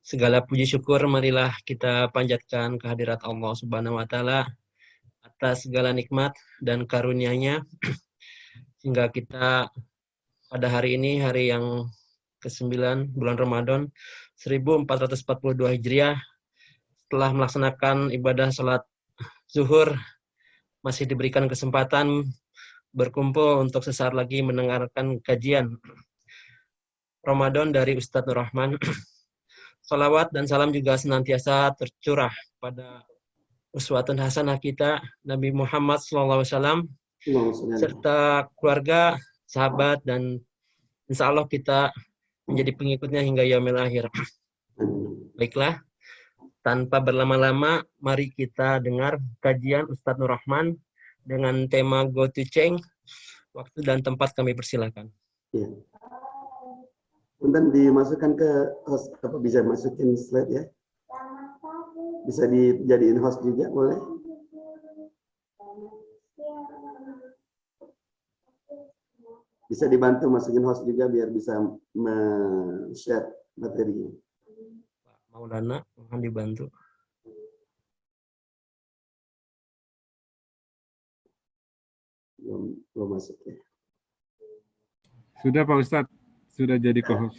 Segala puji syukur marilah kita panjatkan kehadirat Allah Subhanahu wa taala atas segala nikmat dan karunia-Nya hingga kita pada hari ini, hari yang ke-9 bulan Ramadan 1442 Hijriah, setelah melaksanakan ibadah salat zuhur, masih diberikan kesempatan berkumpul untuk sesaat lagi mendengarkan kajian Ramadan dari Ustadz Nur Rahman. Salawat dan salam juga senantiasa tercurah pada uswatun hasanah kita Nabi Muhammad SAW serta keluarga, sahabat, dan insya Allah kita menjadi pengikutnya hingga yaumil akhir. Baiklah, tanpa berlama-lama, mari kita dengar kajian Ustadz Nur Rahman dengan tema Go to Change. Waktu dan tempat kami persilakan. Ya. Punten dimasukkan ke host, apa bisa masukin slide ya? Bisa dijadiin host juga boleh? Bisa dibantu masukin host juga biar bisa share materinya. Pak Maulana mohon dibantu. Belum masuk ya. Sudah Pak Ustadz, sudah jadi co-host.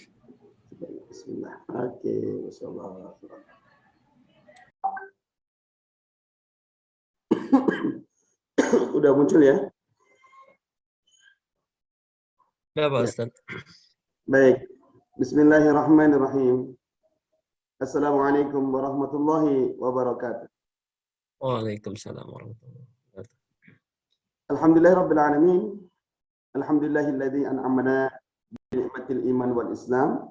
Bismillah. Oke, Wassalamualaikum. Udah muncul ya? Ya Pak Ustadz. Baik. Bismillahirrahmanirrahim. Assalamualaikum warahmatullahi wabarakatuh. Waalaikumsalam warahmatullahi wabarakatuh. Alhamdulillahirabbil alamin. Alhamdulillahilladzi an'amana bi ni'matil iman wal islam.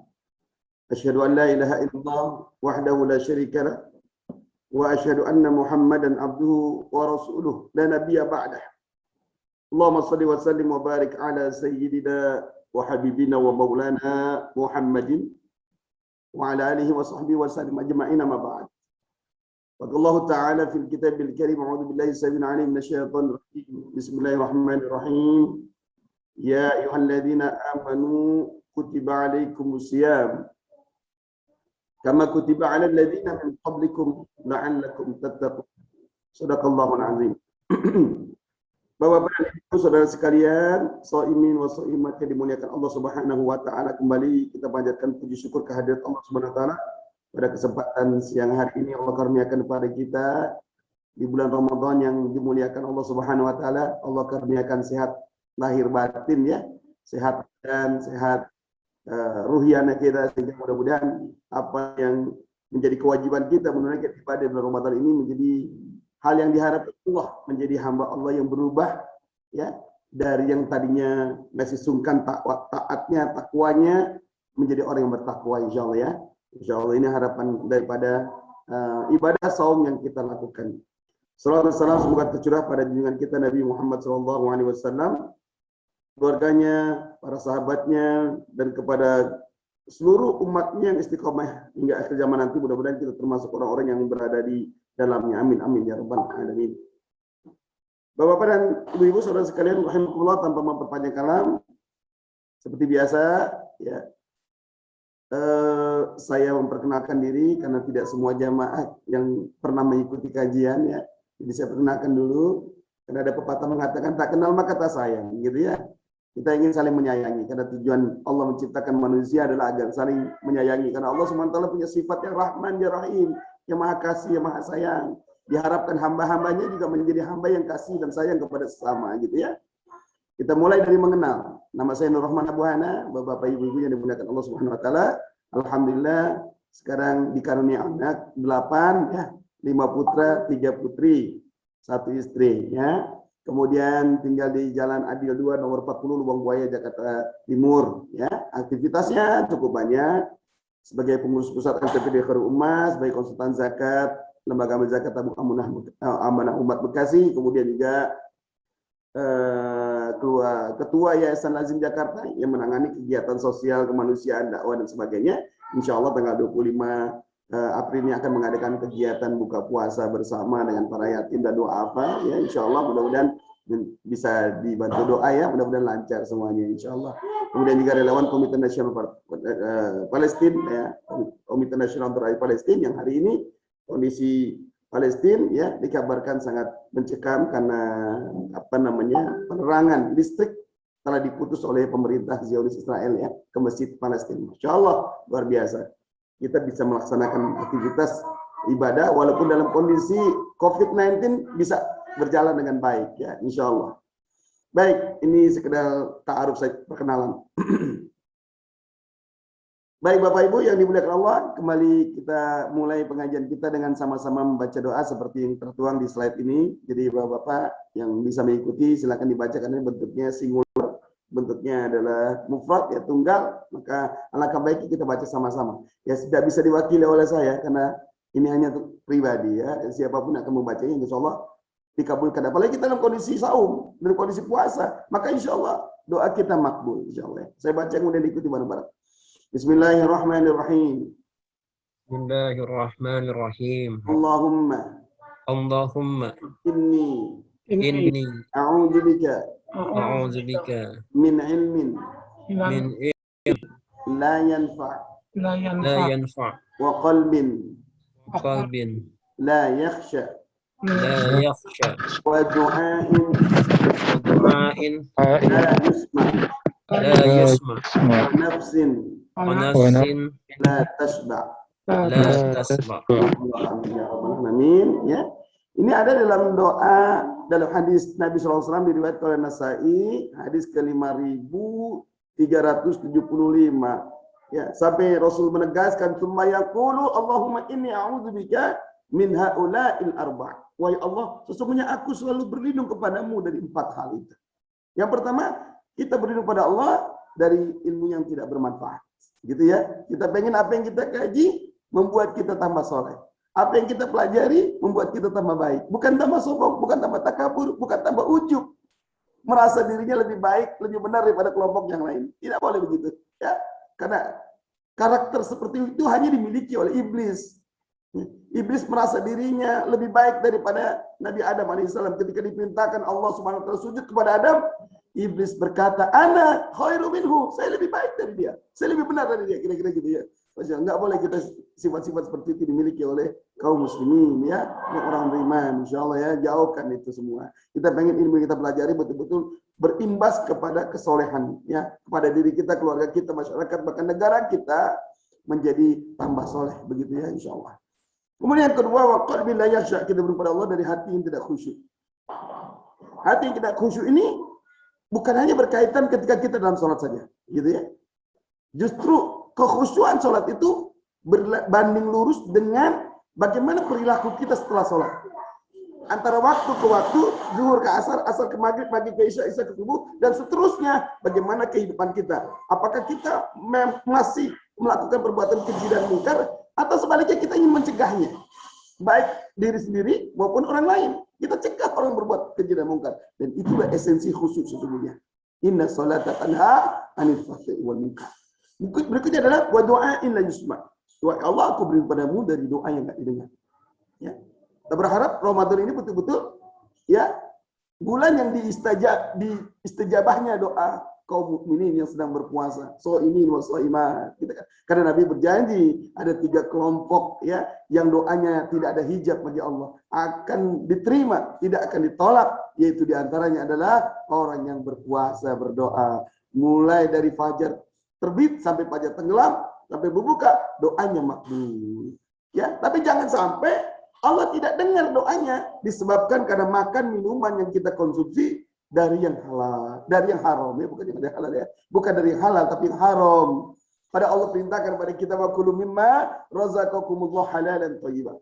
Asyhadu an la ilaha illallah wahdahu la syarika lah wa asyhadu anna Muhammadan abduhu wa rasuluh la nabiyya ba'dah. Allahumma shalli wa sallim wa barik ala sayyidina wa habibina wa maulana Muhammadin wa ala alihi wa sahbihi wa sallim ajma'in amma ba'd. Qala ta'ala fil kitabil karim a'udzu billahi samil 'alim minasyaitonir rajim. Bismillahirrahmanirrahim. Ya ayyuhalladzina amanu kutiba 'alaikumus syiyam kama kutiba 'alal ladzina min qablikum la'allakum tattaqun. Shadaqallahul 'azim. Bapak-bapak dan Ibu saudara sekalian, shaimin wa shaimat yang dimuliakan Allah Subhanahu wa taala, kembali kita panjatkan puji syukur kehadirat Allah Subhanahu wa taala pada kesempatan siang hari ini. Allah karuniakan kepada kita di bulan Ramadan yang dimuliakan Allah Subhanahu wa taala. Allah karuniakan sehat lahir batin ya, sehat dan sehat ruhiyana kita, sehingga mudah-mudahan apa yang menjadi kewajiban kita menunaikan ibadah bulan Ramadan ini menjadi hal yang diharapkan Allah, menjadi hamba Allah yang berubah ya, dari yang tadinya masih sungkan taatnya, takwanya, menjadi orang yang bertakwa insyaallah ya. Insyaallah ini harapan daripada ibadah saum yang kita lakukan. Salawat dan salam semoga tercurah pada junjungan kita Nabi Muhammad SAW, keluarganya, para sahabatnya, dan kepada seluruh umatnya yang istiqomah hingga akhir zaman nanti. Mudah-mudahan kita termasuk orang-orang yang berada di dalamnya. Amin amin ya rabbal alamin. Bapak-bapak dan ibu-ibu saudara sekalian rahimakumullah, tanpa memperpanjang kalam, seperti biasa ya, saya memperkenalkan diri karena tidak semua jamaah yang pernah mengikuti kajian ya. Jadi saya perkenalkan dulu, karena ada pepatah mengatakan tak kenal maka tak sayang, gitu ya. Kita ingin saling menyayangi karena tujuan Allah menciptakan manusia adalah agar saling menyayangi, karena Allah SWT punya sifat yang Rahman ya Rahim, yang Maha Kasih, yang Maha Sayang. Diharapkan hamba-hambanya juga menjadi hamba yang kasih dan sayang kepada sesama, gitu ya. Kita mulai dari mengenal. Nama saya Nur Rahman Abu Hana, Bapak Ibu yang dimuliakan Allah Subhanahu wa taala. Alhamdulillah sekarang dikaruniai anak 8 ya, 5 putra, 3 putri, 1 istri ya. Kemudian tinggal di Jalan Adil 2 nomor 40 Lubang Buaya Jakarta Timur ya. Aktivitasnya cukup banyak sebagai pengurus pusat MPPD Khairul Ummah, sebagai konsultan zakat Lembaga Amal Zakat Tabung Amanah Umat Bekasi, kemudian juga Ketua Yayasan Lazim Jakarta yang menangani kegiatan sosial, kemanusiaan, dakwah dan sebagainya. Insya Allah tanggal 25 April ini akan mengadakan kegiatan buka puasa bersama dengan para yatim dan doa apa ya. Insya Allah mudah-mudahan bisa dibantu doa ya, mudah-mudahan lancar semuanya insya Allah. Kemudian juga relawan Komite Nasional Palestina ya, Komite Nasional untuk Rakyat Palestina yang hari ini kondisi Palestina ya dikabarkan sangat mencekam karena penerangan listrik telah diputus oleh pemerintah Zionis Israel ya ke Masjid Palestina. Masya Allah luar biasa. Kita bisa melaksanakan aktivitas ibadah walaupun dalam kondisi COVID-19 bisa berjalan dengan baik ya, insya Allah. Baik, ini sekedar ta'aruf saya perkenalan. Baik Bapak Ibu yang dimuliakan Allah, kembali kita mulai pengajian kita dengan sama-sama membaca doa seperti yang tertuang di slide ini. Jadi Bapak-bapak yang bisa mengikuti silakan dibaca karena bentuknya singular, bentuknya adalah mufrad ya tunggal, maka alangkah baiknya kita baca sama-sama. Ya tidak bisa diwakili oleh saya karena ini hanya untuk pribadi ya. Siapapun akan membacanya insya Allah dikabulkan. Apalagi kita dalam kondisi saum, dalam kondisi puasa, maka insya Allah doa kita makbul insya Allah. Saya baca kemudian diikuti bareng-bareng. Bismillahirrahmanirrahim. Bismillahirrahmanirrahim. Allahumma inni a'udzubika min ilmin la yanfa' wa qalbin la yakhsha wa du'ain la yusma' wa nafsin la tashba'. Amin ya. Ini ada dalam doa dalam hadis Nabi SAW diriwayatkan oleh Nasai, hadis ke-5375 ya, sampai Rasul menegaskan tsumma yaqulu Allahumma inni a'udzubika min haula'il arba'. Wahai Allah, sesungguhnya aku selalu berlindung kepadamu dari 4 hal itu. Yang pertama, kita berlindung pada Allah dari ilmu yang tidak bermanfaat. Gitu ya. Kita pengen apa yang kita kaji membuat kita tambah soleh. Apa yang kita pelajari membuat kita tambah baik. Bukan tambah sombong, bukan tambah takabur, bukan tambah ujub. Merasa dirinya lebih baik, lebih benar daripada kelompok yang lain. Tidak boleh begitu. Ya. Karena karakter seperti itu hanya dimiliki oleh iblis. Iblis merasa dirinya lebih baik daripada Nabi Adam alaihissalam. Ketika diperintahkan Allah Subhanahu wa taala sujud kepada Adam, iblis berkata, "Ana khairu minhu." Saya lebih baik dari dia. Saya lebih benar dari dia. Kira-kira gitu ya. Enggak boleh kita sifat-sifat seperti itu dimiliki oleh kaum muslimin ya, orang beriman. Insyaallah ya, jauhkan itu semua. Kita pengen ilmu yang kita pelajari betul-betul berimbas kepada kesolehan ya, kepada diri kita, keluarga kita, masyarakat, bahkan negara kita menjadi tambah soleh begitu ya insyaallah. Kemudian yang kedua, wa qalbi la yakhsha, kita berdoa pada Allah dari hati yang tidak khusyuk. Hati yang tidak khusyuk ini bukan hanya berkaitan ketika kita dalam sholat saja, gitu ya. Justru kekhusyuan sholat itu berbanding lurus dengan bagaimana perilaku kita setelah sholat. Antara waktu ke waktu, zuhur ke asar, asar ke maghrib, maghrib ke isya, isya ke subuh, dan seterusnya bagaimana kehidupan kita. Apakah kita masih melakukan perbuatan keji dan mungkar, atau sebaliknya kita ingin mencegahnya. Baik diri sendiri maupun orang lain. Kita cegah orang berbuat keji dan mungkar. Dan itulah esensi khusyuk sesungguhnya. Inna sholata tanha 'anil fahsya'i wal munkar. Berikutnya adalah wa du'ain la yusma'. Doa Allah aku beri padamu dari doa yang enggak didengar. Ya. Kita berharap Ramadan ini betul-betul ya bulan yang diistijabahnya doa kaum mukminin yang sedang berpuasa. Shaimin wa shaimat. Karena Nabi berjanji ada 3 kelompok ya yang doanya tidak ada hijab bagi Allah akan diterima, tidak akan ditolak, yaitu diantaranya adalah orang yang berpuasa berdoa mulai dari fajar terbit sampai fajar tenggelam sampai berbuka, doanya makbul. Ya, tapi jangan sampai Allah tidak dengar doanya disebabkan karena makan minuman yang kita konsumsi dari yang halal, dari yang haram ya, bukan dari halal ya. Bukan dari yang halal tapi yang haram. Pada Allah perintahkan kepada kita wa kulu mimma razaqakumullah halalan thayyiban.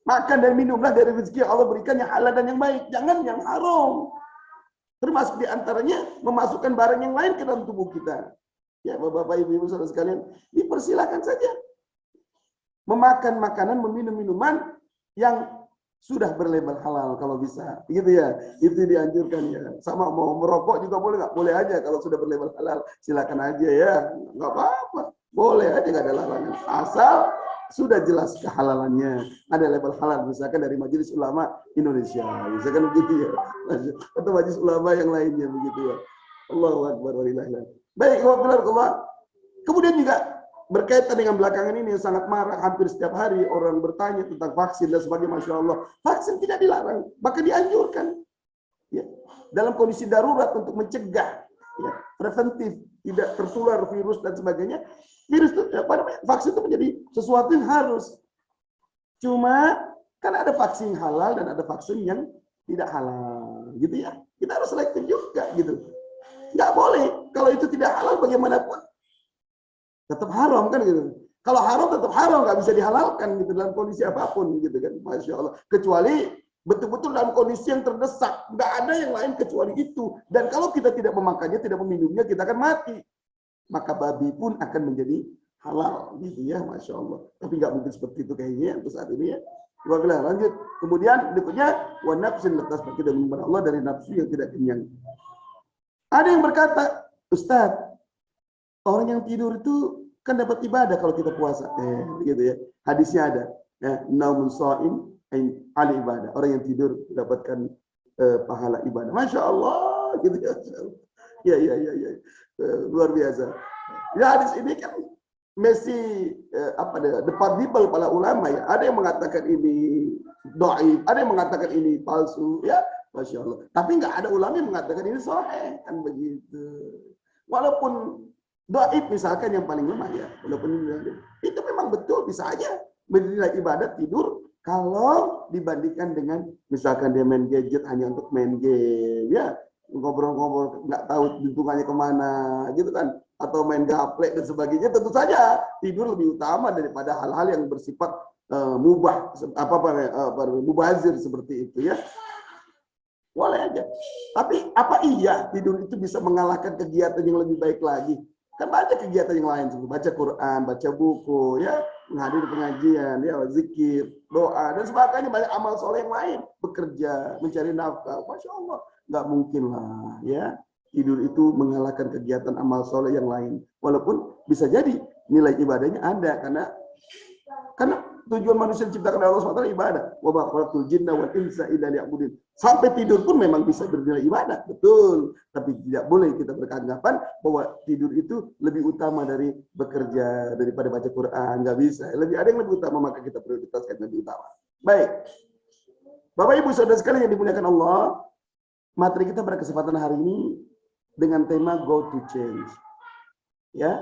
Makan dan minumlah dari rezeki yang Allah berikan yang halal dan yang baik, jangan yang haram. Termasuk di antaranya memasukkan barang yang lain ke dalam tubuh kita. Ya, Bapak Ibu saudara sekalian, dipersilakan saja memakan makanan, meminum minuman yang sudah berlabel halal kalau bisa, gitu ya. Itu dianjurkan ya. Sama mau merokok juga boleh nggak? Boleh aja kalau sudah berlabel halal, silakan aja ya, nggak apa-apa, boleh aja nggak ada larangan. Asal sudah jelas kehalalannya. Ada label halal, misalkan dari Majelis Ulama Indonesia, misalkan begitu ya, atau Majelis Ulama yang lainnya begitu ya. Allahu Akbar walillahilhamd. Baik, Allah. Kemudian juga berkaitan dengan belakangan ini yang sangat marak, hampir setiap hari orang bertanya tentang vaksin dan sebagainya. Masya Allah, vaksin tidak dilarang, bahkan dianjurkan. Ya, dalam kondisi darurat untuk mencegah, ya, preventif, tidak tertular virus dan sebagainya. Virus itu, vaksin itu menjadi sesuatu yang harus. Cuma kan ada vaksin halal dan ada vaksin yang tidak halal, gitu ya. Kita harus selektif juga, gitu. Nggak boleh kalau itu tidak halal bagaimanapun tetap haram kan gitu. Kalau haram tetap haram, nggak bisa dihalalkan gitu dalam kondisi apapun gitu kan. Masya Allah. Kecuali betul-betul dalam kondisi yang terdesak, nggak ada yang lain kecuali itu. Dan kalau kita tidak memakannya, tidak meminumnya, kita akan mati. Maka babi pun akan menjadi halal gitu ya, Masya Allah. Tapi nggak mungkin seperti itu kayaknya untuk saat ini ya. Lanjut. Kemudian berikutnya wa nafsin letas bagi dan Allah dari nafsu yang tidak kenyang. Ada yang berkata, Ustaz, orang yang tidur itu kan dapat ibadah kalau kita puasa. Gitu ya. Hadisnya ada. Ya, naumun sha'im ali ibadah. Orang yang tidur mendapatkan pahala ibadah. Masya Allah, gitu ya. Ya. Luar biasa. Ya, hadis ini kan masih debatable para ulama ya. Ada yang mengatakan ini dhaif, ada yang mengatakan ini palsu, ya. Masya Allah. Tapi nggak ada ulama yang mengatakan ini sahih, kan begitu. Walaupun dhaif misalkan yang paling lemah ya, walaupun itu memang betul bisa aja menilai ibadat tidur kalau dibandingkan dengan misalkan dia main gadget hanya untuk main game, ya ngobrol-ngobrol nggak tahu hitungannya kemana, gitu kan, atau main gaplek dan sebagainya. Tentu saja tidur lebih utama daripada hal-hal yang bersifat mubah, mubazir seperti itu ya. Boleh aja. Tapi apa iya tidur itu bisa mengalahkan kegiatan yang lebih baik lagi? Kan banyak kegiatan yang lain, seperti baca Quran, baca buku, ya, menghadiri pengajian, ya, zikir, doa, dan sebagainya. Banyak amal soleh yang lain, bekerja, mencari nafkah. Masya Allah, nggak mungkin lah, ya. Tidur itu mengalahkan kegiatan amal soleh yang lain. Walaupun bisa jadi nilai ibadahnya ada, karena tujuan manusia diciptakan oleh Allah SWT ibadah. Wa ma khalaqtul jinna wal insa illa liya'budun. Sampai tidur pun memang bisa bernilai ibadah, betul. Tapi tidak boleh kita beranggapan bahwa tidur itu lebih utama dari bekerja, daripada baca Quran. Nggak bisa. Ada yang lebih utama, maka kita prioritaskan lebih utama. Baik. Bapak Ibu Saudara sekalian yang dimuliakan Allah, materi kita pada kesempatan hari ini dengan tema Go to Change. Ya.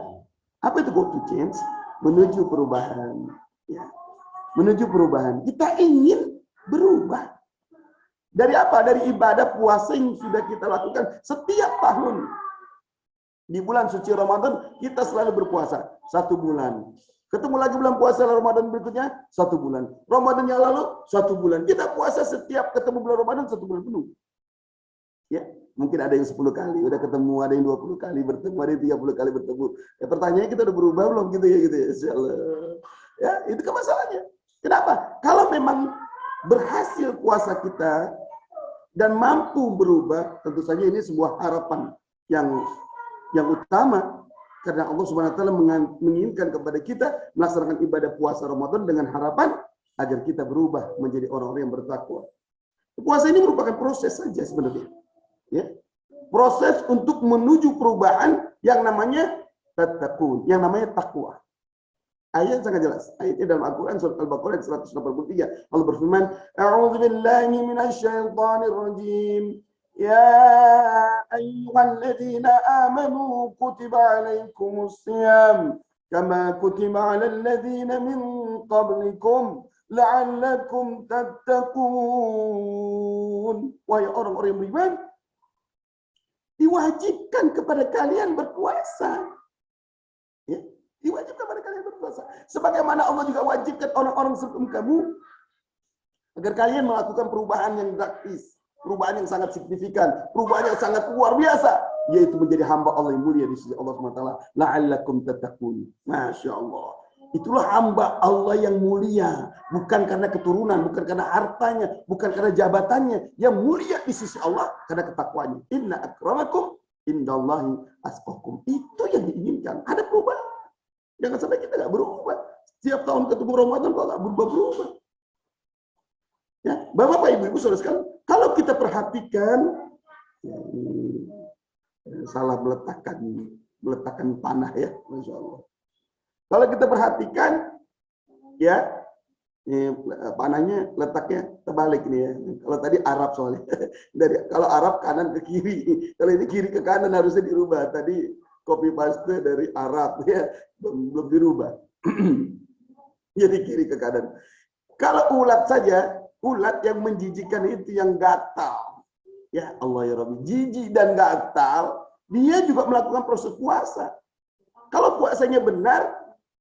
Apa itu Go to Change? Menuju perubahan. Ya. Menuju perubahan. Kita ingin berubah. Dari apa? Dari ibadah puasa yang sudah kita lakukan setiap tahun. Di bulan suci Ramadan kita selalu berpuasa 1 bulan. Ketemu lagi bulan puasa Ramadan berikutnya 1 bulan. Ramadan yang lalu 1 bulan. Kita puasa setiap ketemu bulan Ramadan 1 bulan penuh. Ya, mungkin ada yang 10 kali udah ketemu, ada yang 20 kali bertemu, ada yang 30 kali bertemu. Ya, pertanyaannya kita udah berubah belum gitu ya, insyaallah. Ya, itu kan masalahnya. Kenapa? Kalau memang berhasil puasa kita dan mampu berubah, tentu saja ini sebuah harapan yang utama, karena Allah Subhanahu wa taala menginginkan kepada kita melaksanakan ibadah puasa Ramadan dengan harapan agar kita berubah menjadi orang-orang yang bertakwa. Puasa ini merupakan proses saja sebenarnya. Ya. Proses untuk menuju perubahan yang namanya tattaqun, yang namanya takwa. Ayat sangat jelas. Ayatnya dalam Al-Quran surat Al-Baqarah 183. Allah berfirman, "A'udzu billahi minasyaitonir rajim. Ya ayyuhalladzina amanu kutiba 'alaikumus shiyam kama kutiba 'alal ladzina min qablikum la'allakum tattaqun." Wahai orang-orang yang beriman, diwajibkan kepada kalian berpuasa. Ya. Diwajibkan pada kalian berpuasa. Sebagaimana Allah juga wajibkan orang-orang sebelum kamu agar kalian melakukan perubahan yang drastis, perubahan yang sangat signifikan, perubahan yang sangat luar biasa, yaitu menjadi hamba Allah yang mulia di sisi Allah SWT. La'allakum tattaqun. Masya Allah. Itulah hamba Allah yang mulia, bukan karena keturunan, bukan karena hartanya, bukan karena jabatannya, yang mulia di sisi Allah karena ketakwanya. Inna akramakum indallahi atqakum. Itu yang diinginkan. Ada perubahan. Jangan sampai kita nggak berubah. Setiap tahun ketemu Ramadan kok nggak berubah-berubah. Ya, Bapak, Ibu, saudara sekalian, kalau kita perhatikan, ya, ini salah meletakkan panah ya, Masya Allah. Kalau kita perhatikan, ya, ini panahnya letaknya terbalik nih ya. Kalau tadi Arab soalnya, kalau Arab kanan ke kiri, kalau ini kiri ke kanan harusnya dirubah. Tadi copy paste dari Arab ya, belum dirubah. Jadi kiri ke kanan. Kalau ulat saja, ulat yang menjijikkan itu yang gatal. Ya Allah ya Rabbi, jijik dan gatal, dia juga melakukan proses puasa. Kalau puasanya benar,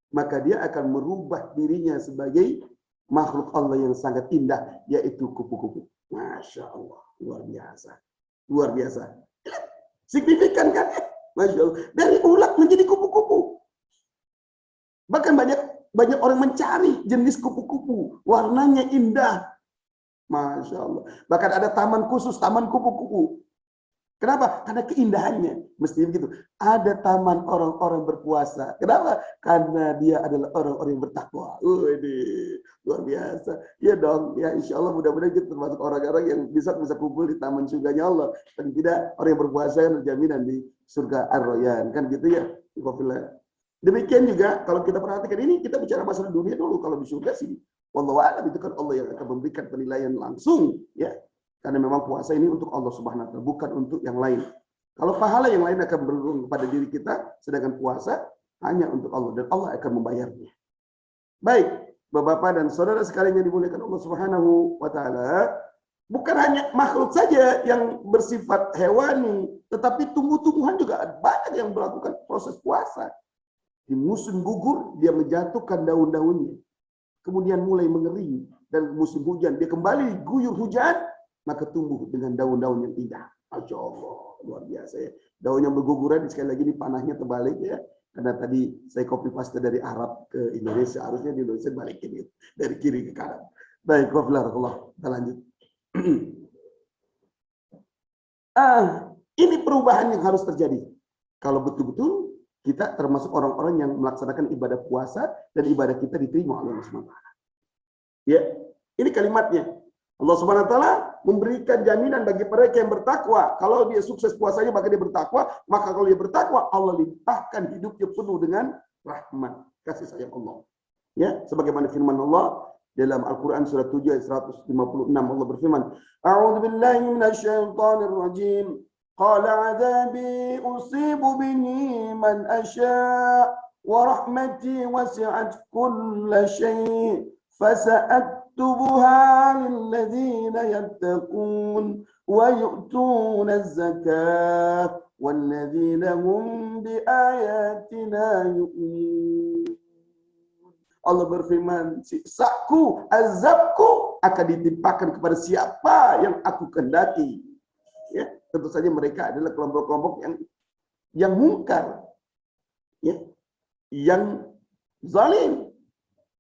maka dia akan merubah dirinya sebagai makhluk Allah yang sangat indah, yaitu kupu-kupu. Masya Allah, luar biasa. Luar biasa. Signifikan kan? Masya Allah. Dari ulat menjadi kupu-kupu. Bahkan banyak orang mencari jenis kupu-kupu. Warnanya indah. Masya Allah. Bahkan ada taman khusus, taman kupu-kupu. Kenapa? Karena keindahannya. Mesti begitu. Ada taman orang-orang berpuasa. Kenapa? Karena dia adalah orang-orang yang bertakwa. Ini luar biasa. Ya dong. Ya insya Allah mudah-mudahan kita termasuk orang-orang yang bisa kumpul di taman surganya Allah. Dan tidak orang yang berpuasa yang terjaminan di surga Ar-Rayyan. Kan gitu ya. Demikian juga kalau kita perhatikan ini, kita bicara masalah dunia dulu. Kalau di surga sih, wallahu a'lam, itu kan Allah yang akan memberikan penilaian langsung. Ya. Karena memang puasa ini untuk Allah Subhanahu wa Ta'ala, bukan untuk yang lain. Kalau pahala yang lain akan bergantung kepada diri kita, sedangkan puasa hanya untuk Allah, dan Allah akan membayarnya. Baik, Bapak-bapak dan saudara sekalian yang dimuliakan Allah Subhanahu wa Ta'ala, bukan hanya makhluk saja yang bersifat hewani, tetapi tumbuh-tumbuhan juga banyak yang melakukan proses puasa. Di musim gugur, dia menjatuhkan daun-daunnya. Kemudian mulai mengering, dan musim hujan, dia kembali guyur hujan, maka tumbuh dengan daun-daun yang indah. Masya Allah, luar biasa ya. Daun yang berguguran, sekali lagi ini panahnya terbalik ya. Karena tadi saya copy paste dari Arab ke Indonesia, harusnya di Indonesia balikin itu dari kiri ke kanan. Baik, Allah, kita lanjut. Ini perubahan yang harus terjadi. Kalau betul-betul kita termasuk orang-orang yang melaksanakan ibadah puasa dan ibadah kita diterima oleh Allah SWT. Ya, ini kalimatnya. Allah Subhanahu wa Ta'ala memberikan jaminan bagi mereka yang bertakwa. Kalau dia sukses puasanya, maka dia bertakwa. Maka kalau dia bertakwa, Allah limpahkan hidupnya penuh dengan rahmat, kasih sayang Allah. Ya, sebagaimana firman Allah dalam Al-Quran surat 7 ayat 156, Allah berfirman, A'udzu billahi minasyaitonir rajim. Qala 'adzabi usibu bihi man asya' wa rahmati wasi'at kulla syai' fasa'aktubuha lilladzina yattaqun wa yu'tuna az-zakata walladzina hum biayatina yu'minun. Allah berfirman, siksaku, azabku akan ditimpakan kepada siapa yang aku kehendaki. Ya, tentu saja mereka adalah kelompok-kelompok yang mungkar, ya, yang zalim,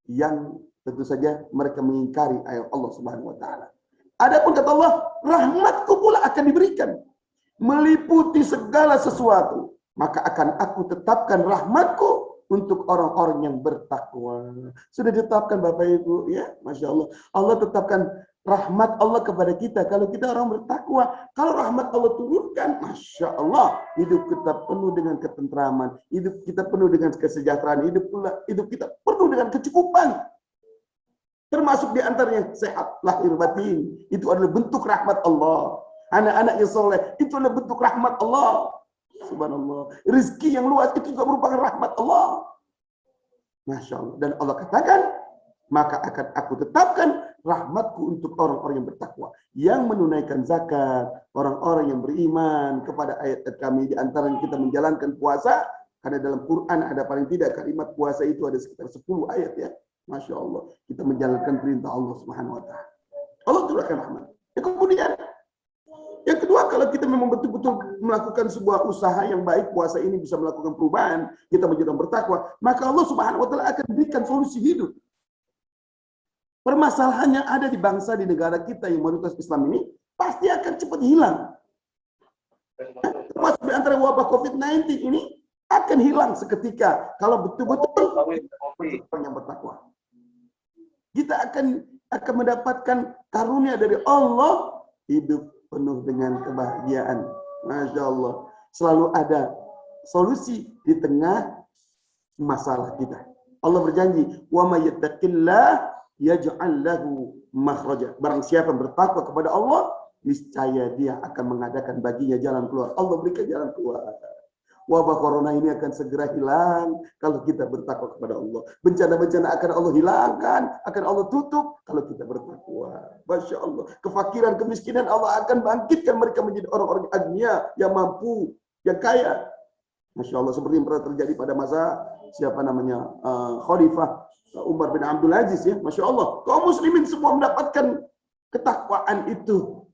yang tentu saja mereka mengingkari ayat Allah Subhanahu wa Ta'ala. Adapun kata Allah, rahmatku pula akan diberikan, meliputi segala sesuatu. Maka akan aku tetapkan rahmatku untuk orang-orang yang bertakwa. Sudah ditetapkan Bapak Ibu, ya, Masya Allah. Allah tetapkan rahmat Allah kepada kita. Kalau kita orang bertakwa, kalau rahmat Allah turunkan, Masya Allah, hidup kita penuh dengan ketentraman, hidup kita penuh dengan kesejahteraan, hidup kita penuh dengan kecukupan. Termasuk di antaranya sehat lahir batin. Itu adalah bentuk rahmat Allah. Anak-anak yang soleh, itu adalah bentuk rahmat Allah. Subhanallah. Rizki yang luas itu juga merupakan rahmat Allah. Masya Allah. Dan Allah katakan, maka akan aku tetapkan rahmatku untuk orang-orang yang bertakwa, yang menunaikan zakat, orang-orang yang beriman kepada ayat-ayat kami, di antara kita menjalankan puasa, karena dalam Quran ada paling tidak kalimat puasa itu ada sekitar 10 ayat ya. Masya Allah. Kita menjalankan perintah Allah Subhanahu wa Ta'ala. Allah turunkan rahmat. Ya, kemudian yang kedua, kalau kita memang betul-betul melakukan sebuah usaha yang baik, puasa ini bisa melakukan perubahan, kita menjadi orang bertakwa, maka Allah Subhanahu wa Ta'ala akan berikan solusi hidup. Permasalahan yang ada di bangsa, di negara kita yang mayoritas Islam ini, pasti akan cepat hilang. Termasuk di antara wabah COVID-19 ini, akan hilang seketika kalau betul-betul orang yang bertakwa. Kita akan mendapatkan karunia dari Allah, hidup penuh dengan kebahagiaan. Masya Allah. Selalu ada solusi di tengah masalah kita. Allah berjanji, "Wa may yattaqillah yaj'al lahu makhraja." Barang siapa bertakwa kepada Allah, niscaya dia akan mengadakan baginya jalan keluar. Allah berikan jalan keluar. Wabah corona ini akan segera hilang kalau kita bertakwa kepada Allah. Bencana-bencana akan Allah hilangkan, akan Allah tutup kalau kita bertakwa. Masya Allah. Kefakiran, kemiskinan Allah akan bangkitkan mereka menjadi orang-orang agnia yang mampu, yang kaya. Masya Allah. Seperti yang pernah terjadi pada masa siapa namanya Khalifah Umar bin Abdul Aziz ya. Masya Allah. Kaum muslimin semua mendapatkan ketakwaan itu.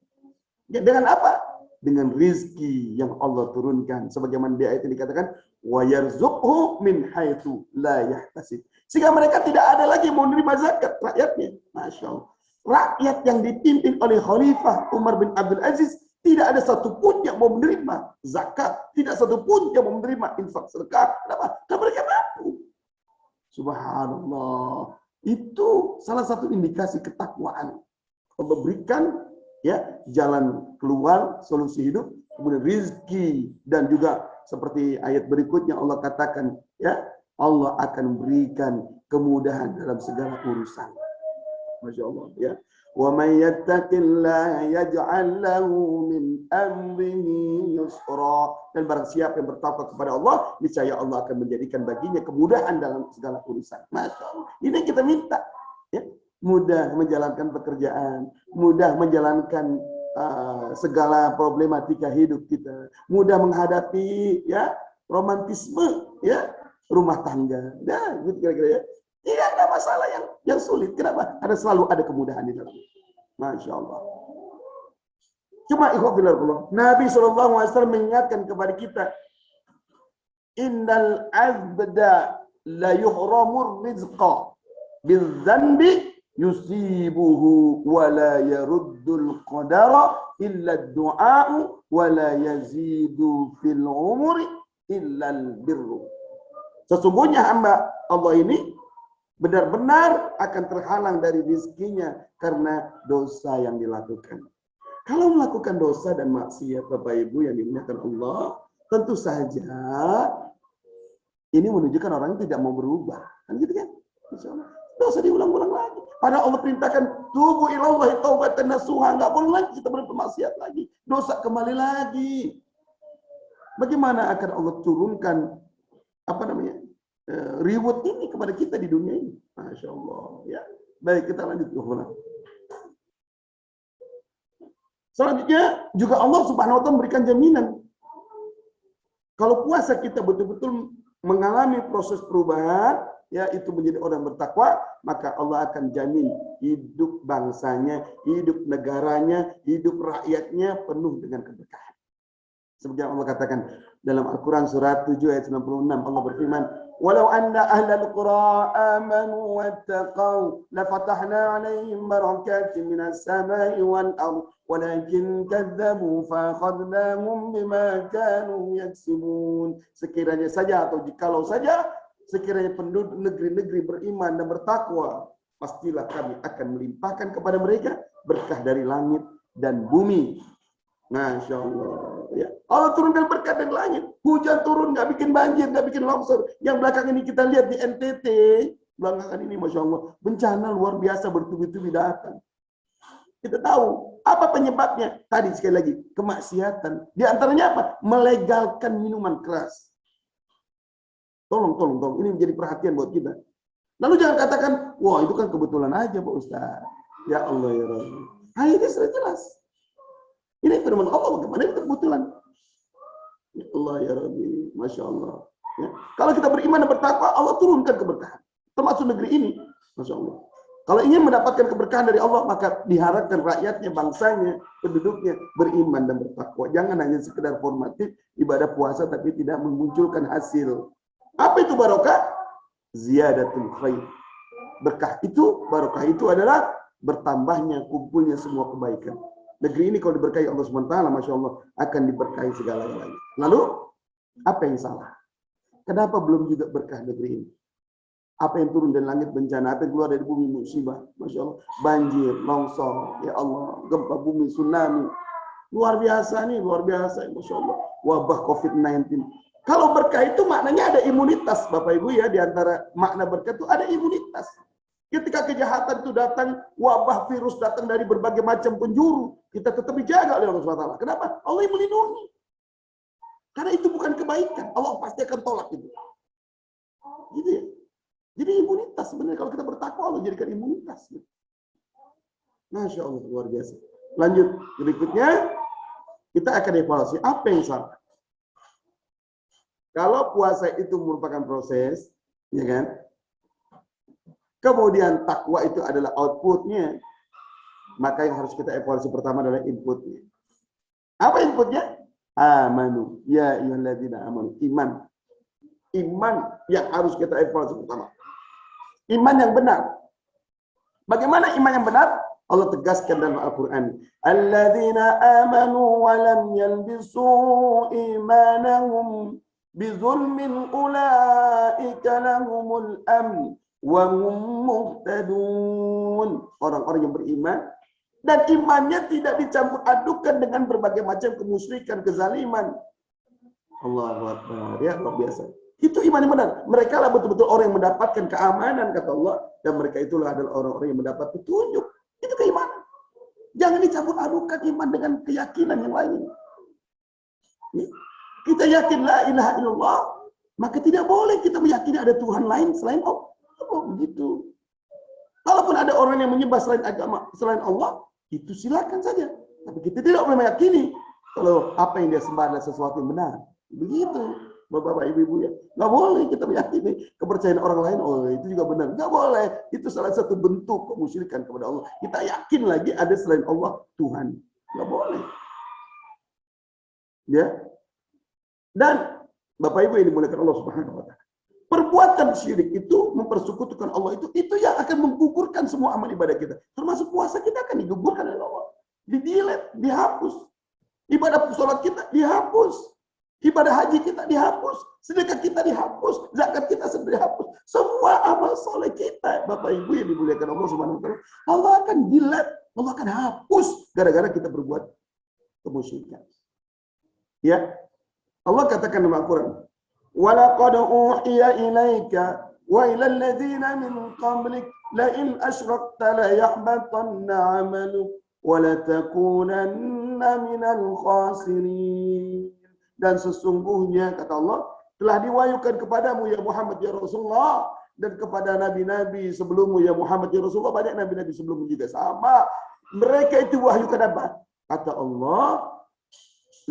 Ya, dengan apa? Dengan rizki yang Allah turunkan. Sebagaimana di ayat ini dikatakan, wa yarzuqhu min haitsu la yahtasib. Sehingga mereka tidak ada lagi mau menerima zakat rakyatnya. Masya Allah. Rakyat yang dipimpin oleh Khalifah Umar bin Abdul Aziz, tidak ada satupun yang mau menerima zakat. Tidak satupun yang mau menerima infak sedekah. Kenapa? Karena mereka mampu. Subhanallah. Itu salah satu indikasi ketakwaan. Allah berikan ya jalan keluar, solusi hidup, kemudian rizki, dan juga seperti ayat berikutnya Allah katakan ya Allah akan berikan kemudahan dalam segala urusan. Masya Allah ya. Wa may yattaqillaha yaj'al lahu min amrihi yusra. Dan barang siapa yang bertakwa kepada Allah, niscaya Allah akan menjadikan baginya kemudahan dalam segala urusan. Masya Allah. Ini yang kita minta ya. Mudah menjalankan pekerjaan, mudah menjalankan segala problematika hidup kita, mudah menghadapi ya romantisme ya rumah tangga. Nah, gitu kira-kira ya. Tidak ada masalah yang sulit. Kenapa? Karena selalu ada kemudahan di dalamnya. Masya Allah. Cuma ikhwafillah, Nabi SAW mengingatkan kepada kita, Innal abda la yuhramur rizqa bil-dhanbi yusibuhu wa la yaruddul qadara illa ad-du'a'u wa la yazidu fil umri illa al-birru. Sesungguhnya hamba Allah ini benar-benar akan terhalang dari rizkinya karena dosa yang dilakukan. Kalau melakukan dosa dan maksiat Bapak Ibu yang dimuliakan Allah, tentu saja ini menunjukkan orang yang tidak mau berubah. Kan gitu kan? Insyaallah. Dosa diulang-ulang lagi. Padahal Allah perintahkan tubu ilallahi taubatan nasuha, enggak boleh lagi kita bermaksiat lagi. Dosa kembali lagi. Bagaimana akan Allah turunkan reward ini kepada kita di dunia ini? Masya Allah. Ya. Baik, kita lanjut. Selanjutnya juga Allah Subhanahu wa taala memberikan jaminan. Kalau puasa kita betul-betul mengalami proses perubahan, ya itu menjadi orang bertakwa, maka Allah akan jamin hidup bangsanya, hidup negaranya, hidup rakyatnya penuh dengan keberkahan. Seperti yang Allah katakan dalam Al-Quran surat 7 ayat 96, Allah berfirman, "Walau anna ahlal qura amanu wattaqau lafatahna 'alaihim barakatin minas sama'i wal ardh walakin kadzabu fa akhadnahum bima kanu yaksibun." Sekiranya saja atau jikalau saja sekiranya penduduk negeri-negeri beriman dan bertakwa, pastilah kami akan melimpahkan kepada mereka berkah dari langit dan bumi. Masya Allah. Ya. Allah turunkan berkah dari langit. Hujan turun, nggak bikin banjir, nggak bikin longsor. Yang belakang ini kita lihat di NTT, belakangan ini Masya Allah, bencana luar biasa bertubi-tubi datang. Kita tahu apa penyebabnya. Tadi sekali lagi, kemaksiatan. Di antaranya apa? Melegalkan minuman keras. Tolong. Ini menjadi perhatian buat kita. Lalu jangan katakan, wah itu kan kebetulan aja Pak Ustaz. Ya Allah ya Rabbi. Ini sudah jelas. Ini firman Allah, bagaimana itu kebetulan. Ya Allah ya Rabbi. Masya Allah. Ya. Kalau kita beriman dan bertakwa, Allah turunkan keberkahan. Termasuk negeri ini. Masya Allah. Kalau ingin mendapatkan keberkahan dari Allah, maka diharapkan rakyatnya, bangsanya, penduduknya beriman dan bertakwa. Jangan hanya sekedar formatif, ibadah puasa, tapi tidak memunculkan hasil. Apa itu barokah? Ziyadatul khair. Barokah itu adalah bertambahnya, kumpulnya semua kebaikan. Negeri ini kalau diberkahi Allah SWT, Masya Allah, akan diberkahi segala-galanya. Lalu, apa yang salah? Kenapa belum juga berkah negeri ini? Apa yang turun dari langit bencana, apa yang keluar dari bumi musibah, Masya Allah, banjir, longsor, ya Allah, gempa bumi, tsunami, luar biasa nih, luar biasa, Masya Allah, wabah COVID-19. Kalau berkah itu maknanya ada imunitas, Bapak Ibu ya, di antara makna berkah itu ada imunitas. Ketika kejahatan itu datang, wabah virus datang dari berbagai macam penjuru, kita tetap dijaga oleh Allah SWT. Kenapa? Allah yang melindungi. Karena itu bukan kebaikan, Allah pasti akan tolak itu. Gitu ya. Jadi imunitas sebenarnya kalau kita bertakwa Allah jadikan imunitas. Gitu. Masya Allah, luar biasa. Lanjut, berikutnya kita akan evaluasi apa yang salah. Kalau puasa itu merupakan proses, ya kan? Kemudian takwa itu adalah outputnya, maka yang harus kita evaluasi pertama adalah inputnya. Apa inputnya? Amanu, ya ayyuhalladzina amanu, iman. Iman yang harus kita evaluasi pertama. Iman yang benar. Bagaimana iman yang benar? Allah tegaskan dalam Al-Quran. Alladzina amanu wa lam yalbisu imanahum bizulmin ulaika lahumul amn wa hum muhtadun. Orang-orang yang beriman dan imannya tidak dicampur adukan dengan berbagai macam kemusyrikan, kezaliman. Allahu Akbar, ya luar biasa. Itu iman yang benar. Mereka lah betul-betul orang yang mendapatkan keamanan, kata Allah, dan mereka itulah adalah orang-orang yang mendapat petunjuk. Itu keimanan. Jangan dicampur adukan iman dengan keyakinan yang lain. Kita yakin la ilaha illallah, maka tidak boleh kita meyakini ada Tuhan lain selain Allah. Oh, begitu. Kalaupun ada orang yang menyembah selain agama, selain Allah, itu silakan saja. Tapi kita tidak boleh meyakini kalau apa yang dia sembah adalah sesuatu yang benar. Begitu, Bapak-bapak, Ibu-ibu ya. Nggak boleh kita meyakini kepercayaan orang lain, oh itu juga benar. Nggak boleh. Itu salah satu bentuk kemusyrikan kepada Allah. Kita yakin lagi ada selain Allah Tuhan. Nggak boleh. Ya. Dan Bapak Ibu yang dimuliakan Allah Subhanahu wa taala. Perbuatan syirik itu mempersekutukan Allah itu yang akan menggugurkan semua amal ibadah kita. Termasuk puasa kita akan digugurkan oleh Allah. Di-delete, dihapus. Ibadah sholat kita dihapus. Ibadah haji kita dihapus. Sedekah kita dihapus. Zakat kita dihapus. Semua amal soleh kita, Bapak Ibu yang dimuliakan Allah Subhanahu wa taala, Allah akan delete, Allah akan hapus gara-gara kita berbuat kemusyrikan. Ya. Allah katakan dalam Al-Quran, وَلَقَدْ أُوحِيَ إِلَيْكَ وَإِلَى الَّذِينَ مِنْ قَبْلِكَ لَئِنْ أَشْرَكْتَ لَيَحْبَطَنَّ عَمَلُكَ وَلَتَكُونَنَّ مِنَ الْخَاسِرِينَ. Dan sesungguhnya, kata Allah, telah diwahyukan kepadamu ya Muhammad ya Rasulullah, dan kepada nabi-nabi sebelummu ya Muhammad ya Rasulullah, banyak nabi-nabi sebelummu juga sama. Mereka itu wahyukan apa? Kata Allah,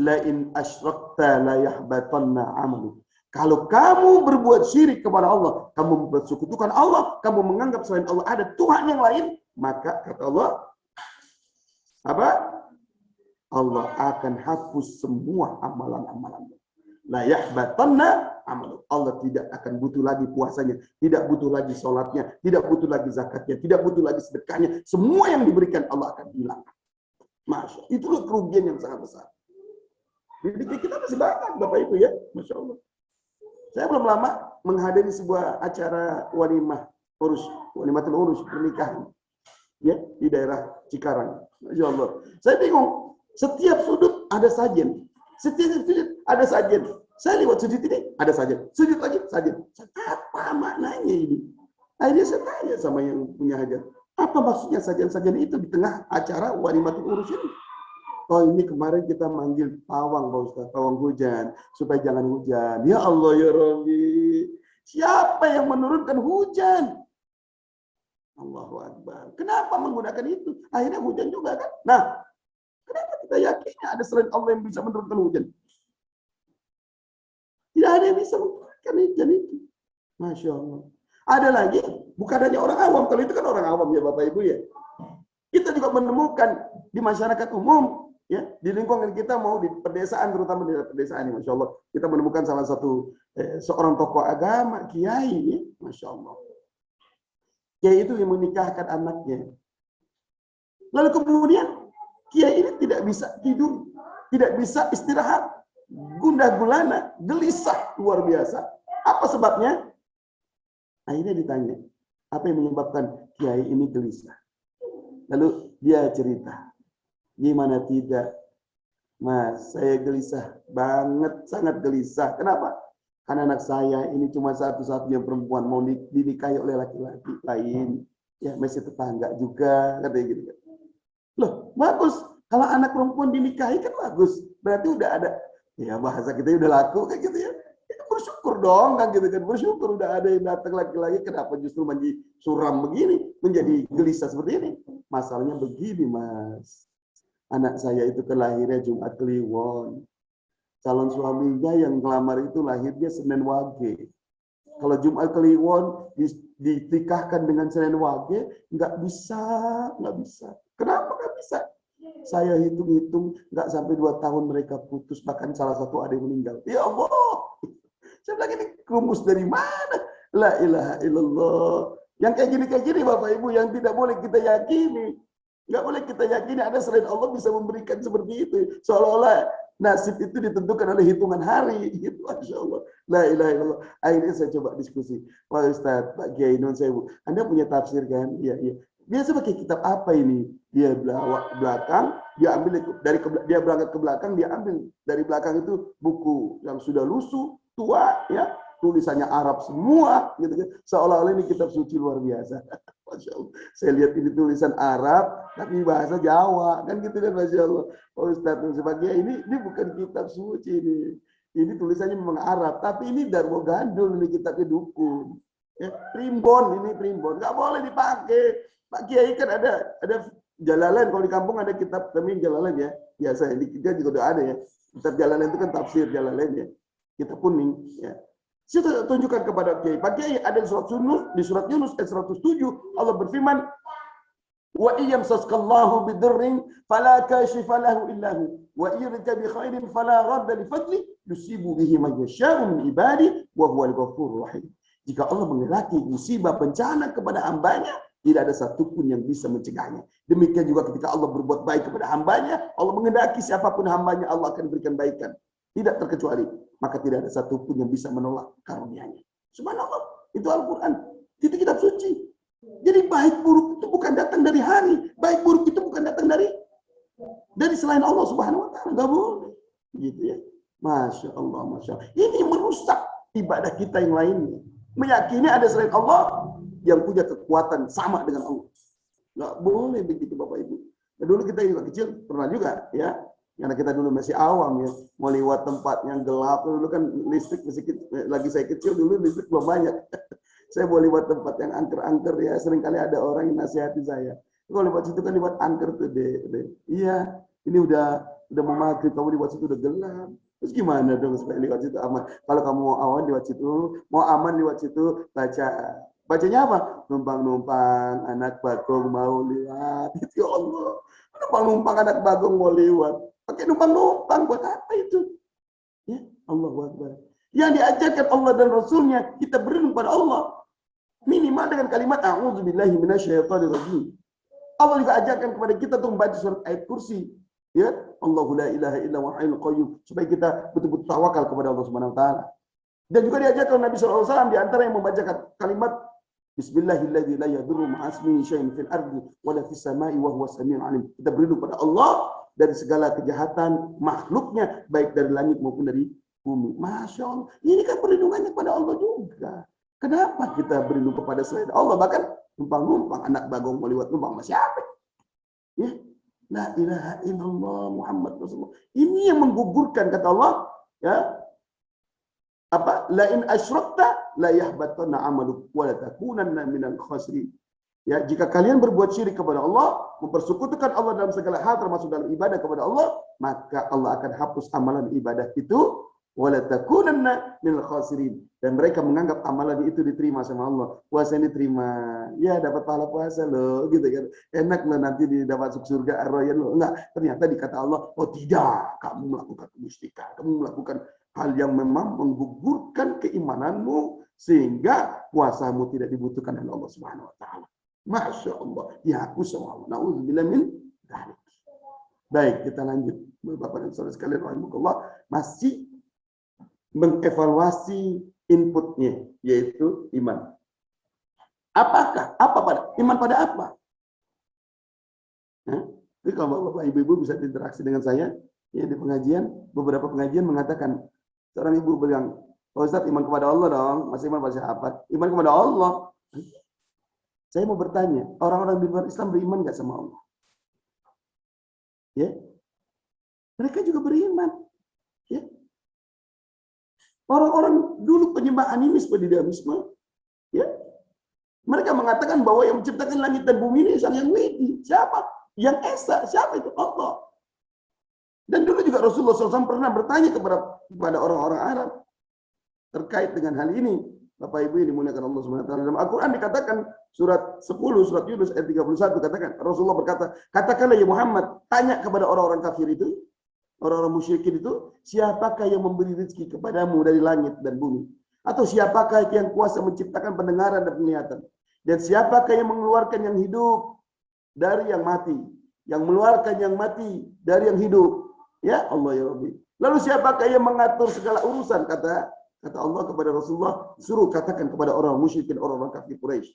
lain asyrakta la yahbatanna amalu. Kalau kamu berbuat syirik kepada Allah, kamu bersekutukan Allah, kamu menganggap selain Allah ada Tuhan yang lain, maka kata Allah, apa? Allah akan hapus semua amalan-amalanmu. La yahbatanna amalu. Allah tidak akan butuh lagi puasanya, tidak butuh lagi sholatnya, tidak butuh lagi zakatnya, tidak butuh lagi sedekahnya. Semua yang diberikan Allah akan hilang. Masya Allah. Itulah kerugian yang sangat besar. Jadi kita masih banyak, Bapak Ibu ya, Masya Allah. Saya belum lama menghadiri sebuah acara walimatul urus pernikahan, ya di daerah Cikarang. Masya Allah. Saya bingung. Setiap sudut ada sajen, setiap sudut ada sajen. Saya lewat sudut ini ada sajen, sudut lagi sajen. Apa maknanya ini? Akhirnya saya tanya sama yang punya hajat, apa maksudnya sajen-sajen itu di tengah acara walimatul urus ini? Oh ini kemarin kita manggil pawang Pak Ustaz, pawang hujan, supaya jangan hujan. Ya Allah ya Rabbi, siapa yang menurunkan hujan? Allahu Akbar. Kenapa menggunakan itu? Akhirnya hujan juga kan? Nah, kenapa kita yakinnya ada selain Allah yang bisa menurunkan hujan? Tidak ada yang bisa menurunkan hujan itu. Masya Allah. Ada lagi, bukan hanya orang awam, kalau itu kan orang awam ya Bapak Ibu ya. Kita juga menemukan di masyarakat umum, ya di lingkungan kita mau di pedesaan, terutama di pedesaan ini, Masya Allah, kita menemukan salah satu seorang tokoh agama, kiai, ya, Masya Allah. Kiai itu yang menikahkan anaknya. Lalu kemudian kiai ini tidak bisa tidur, tidak bisa istirahat, gundah gulana, gelisah luar biasa. Apa sebabnya? Akhirnya ditanya, apa yang menyebabkan kiai ini gelisah? Lalu dia cerita, gimana tidak, Mas, saya gelisah banget, sangat gelisah. Kenapa? Karena anak saya ini cuma satu-satunya perempuan, mau dinikahi oleh laki-laki lain. Ya, masih tetangga juga, katanya gitu. Loh, bagus. Kalau anak perempuan dinikahi kan bagus. Berarti udah ada, ya bahasa kita udah laku kayak gitu ya. Bersyukur dong kan gitu kan, bersyukur udah ada yang datang lagi-lagi. Kenapa justru menjadi suram begini, menjadi gelisah seperti ini? Masalahnya begini, Mas, anak saya itu lahirnya Jumat Kliwon, calon suaminya yang ngelamar itu lahirnya Senin Wage. Kalau Jumat Kliwon ditikahkan dengan Senin Wage, nggak bisa. Kenapa nggak bisa? Saya hitung-hitung nggak sampai 2 tahun mereka putus, bahkan salah satu ada yang meninggal. Ya Allah, saya bilang ini rumus dari mana? La ilaha illallah. Yang kayak gini Bapak Ibu yang tidak boleh kita yakini. Nggak boleh kita yakini ada selain Allah bisa memberikan seperti itu. Seolah-olah nasib itu ditentukan oleh hitungan hari. Gitu, Masya Allah. La ilaha illallah. Akhirnya saya coba diskusi. Pak Ustadz, Pak Kiai Nun Sewu, Anda punya tafsir kan? Iya. Biasa pakai kitab apa ini? Dia belakang, dia ambil dia berangkat ke belakang, dia ambil dari belakang itu buku yang sudah lusuh, tua, ya, tulisannya Arab semua, gitu kan? Seolah-olah ini kitab suci luar biasa. Masya Allah. Saya lihat ini tulisan Arab, tapi bahasa Jawa, kan gitu kan, Masya Allah. Oh Ustadz, sebagai ini bukan kitab suci ini. Ini tulisannya memang Arab, tapi ini Darmo Gandul, ini kitabnya dukun. Ya, primbon, nggak boleh dipakai. Pak Kiai kan ada Jalalain, kalau di kampung ada kitab kami Jalalain ya. Biasa di kita juga udah ada ya. Kitab Jalalain itu kan tafsir Jalalain ya. Kitab kuning ya. Saya tunjukkan kepada Kiai. Pak Kiai ada di surat Yunus ayat 107 Allah berfirman, wa iyam saskallahu bidurrin fala kashifa lahu illahu wa yurika bi khairin fala radda li fadli yusibu bihi man yasha'u min ibadi wa huwal ghafurur rahim. Jika Allah mengelaki musibah bencana kepada hambanya, tidak ada satupun yang bisa mencegahnya. Demikian juga ketika Allah berbuat baik kepada hambanya, Allah mengendaki siapapun hambanya, Allah akan berikan baikan. Tidak terkecuali. Maka tidak ada satupun yang bisa menolak karunia-Nya. Subhanallah. Itu Al-Quran. Itu kitab suci. Jadi baik buruk itu bukan datang dari hari. Baik buruk itu bukan datang dari selain Allah Subhanahu wa Ta'ala. Enggak boleh. Gitu ya. Masya Allah, Masya Allah. Ini merusak ibadah kita yang lainnya. Meyakini ada selain Allah yang punya kekuatan sama dengan Allah. Nggak boleh begitu Bapak Ibu. Nah, dulu kita juga kecil pernah juga ya. Karena kita dulu masih awam ya. Mau lewat tempat yang gelap. Dulu kan listrik masih lagi saya kecil dulu listrik belum banyak. Saya mau lewat tempat yang angker-angker ya. Seringkali ada orang yang nasihati saya. Kalau lewat situ kan lewat angker tuh deh. Iya, ini udah mau maghrib, kamu lewat situ udah gelap. Terus gimana dong supaya lewat situ aman? Kalau kamu mau aman lewat situ, mau aman lewat situ, bacanya apa? Numpang-numpang anak bagong mau lewat. Ya Allah, numpang-numpang anak bagong mau lewat. Pakai numpang-numpang buat apa itu? Ya, Allahu Akbar. Yang diajarkan Allah dan Rasulnya, kita berlindung pada Allah. Minimal dengan kalimat a'udzubillahi minasyaitonirrajim. Allah juga ajarkan kepada kita untuk membaca surat ayat kursi. Ya, Allahu la ilaha illa huwal hayyul qayyum, supaya kita betul-betul tawakal kepada Allah Subhanahu wa taala. Dan juga diajarkan Nabi sallallahu alaihi wasallam di antara yang membaca kalimat Bismillahilladzi la yadurru ma'asmihi syai'un fil ardi wa la fis sama'i wa huwas samiul alim. Kita berlindung pada Allah dari segala kejahatan makhluknya, baik dari langit maupun dari bumi. Masya Allah. Ini kan perlindungannya kepada Allah juga. Kenapa kita berlindung kepada selain Allah? Bahkan numpang-numpang anak bagong mau lewat numpang sama siapa? Ya. La ilaha illallah Muhammad Rasulullah. Ini yang menggugurkan kata Allah, ya. Apa? La in asyrakta la yahbatanna 'amaluk wa la takunanna minal khasirin. Ya, jika kalian berbuat syirik kepada Allah, mempersekutukan Allah dalam segala hal termasuk dalam ibadah kepada Allah, maka Allah akan hapus amalan ibadah itu, wala takunanna minal khasirin, dan mereka menganggap amalan itu diterima sama Allah. Puasa ini diterima, ya dapat pahala puasa loh, gitu kan. Enak loh nanti dapat masuk surga ar-rayyan loh. Enggak, ternyata dikata Allah, oh tidak, kamu melakukan kemusyrikan, kamu melakukan hal yang memang menggugurkan keimananmu sehingga puasamu tidak dibutuhkan oleh Allah Subhanahu wa taala. Masya Allah, dihapus sama Allah. Na'udzubillah min dzalik. Baik, kita lanjut. Bapak dan Saudara sekalian, rahimakumullah, masih mengevaluasi inputnya, yaitu iman. Apakah? Iman pada apa? Nah, jadi kalau bapak ibu-ibu bisa interaksi dengan saya, ya di pengajian, beberapa pengajian mengatakan, seorang ibu bilang, Pak Ustadz, iman kepada Allah dong, masih iman pada siapa? Iman kepada Allah. Saya mau bertanya, orang-orang di luar Islam beriman nggak sama Allah? Ya, mereka juga beriman. Ya, orang-orang dulu penyembah animis pada Dinamisme, ya, mereka mengatakan bahwa yang menciptakan langit dan bumi ini Sang Yang Widi. Siapa? Yang Esa. Siapa itu? Allah. Dan dulu juga Rasulullah SAW pernah bertanya kepada orang-orang Arab terkait dengan hal ini. Bapak Ibu yang dimuliakan Allah SWT. Dalam Al-Quran dikatakan surat 10, surat Yunus ayat 31 katakan, Rasulullah berkata, katakanlah ya Muhammad, tanya kepada orang-orang kafir itu, orang-orang musyrikin itu, siapakah yang memberi rezeki kepadamu dari langit dan bumi? Atau siapakah yang kuasa menciptakan pendengaran dan penglihatan? Dan siapakah yang mengeluarkan yang hidup dari yang mati? Yang mengeluarkan yang mati dari yang hidup? Ya Allah ya Rabbi. Lalu siapakah yang mengatur segala urusan? Kata Allah kepada Rasulullah, suruh katakan kepada orang musyrikin, orang-orang kafir Quraisy.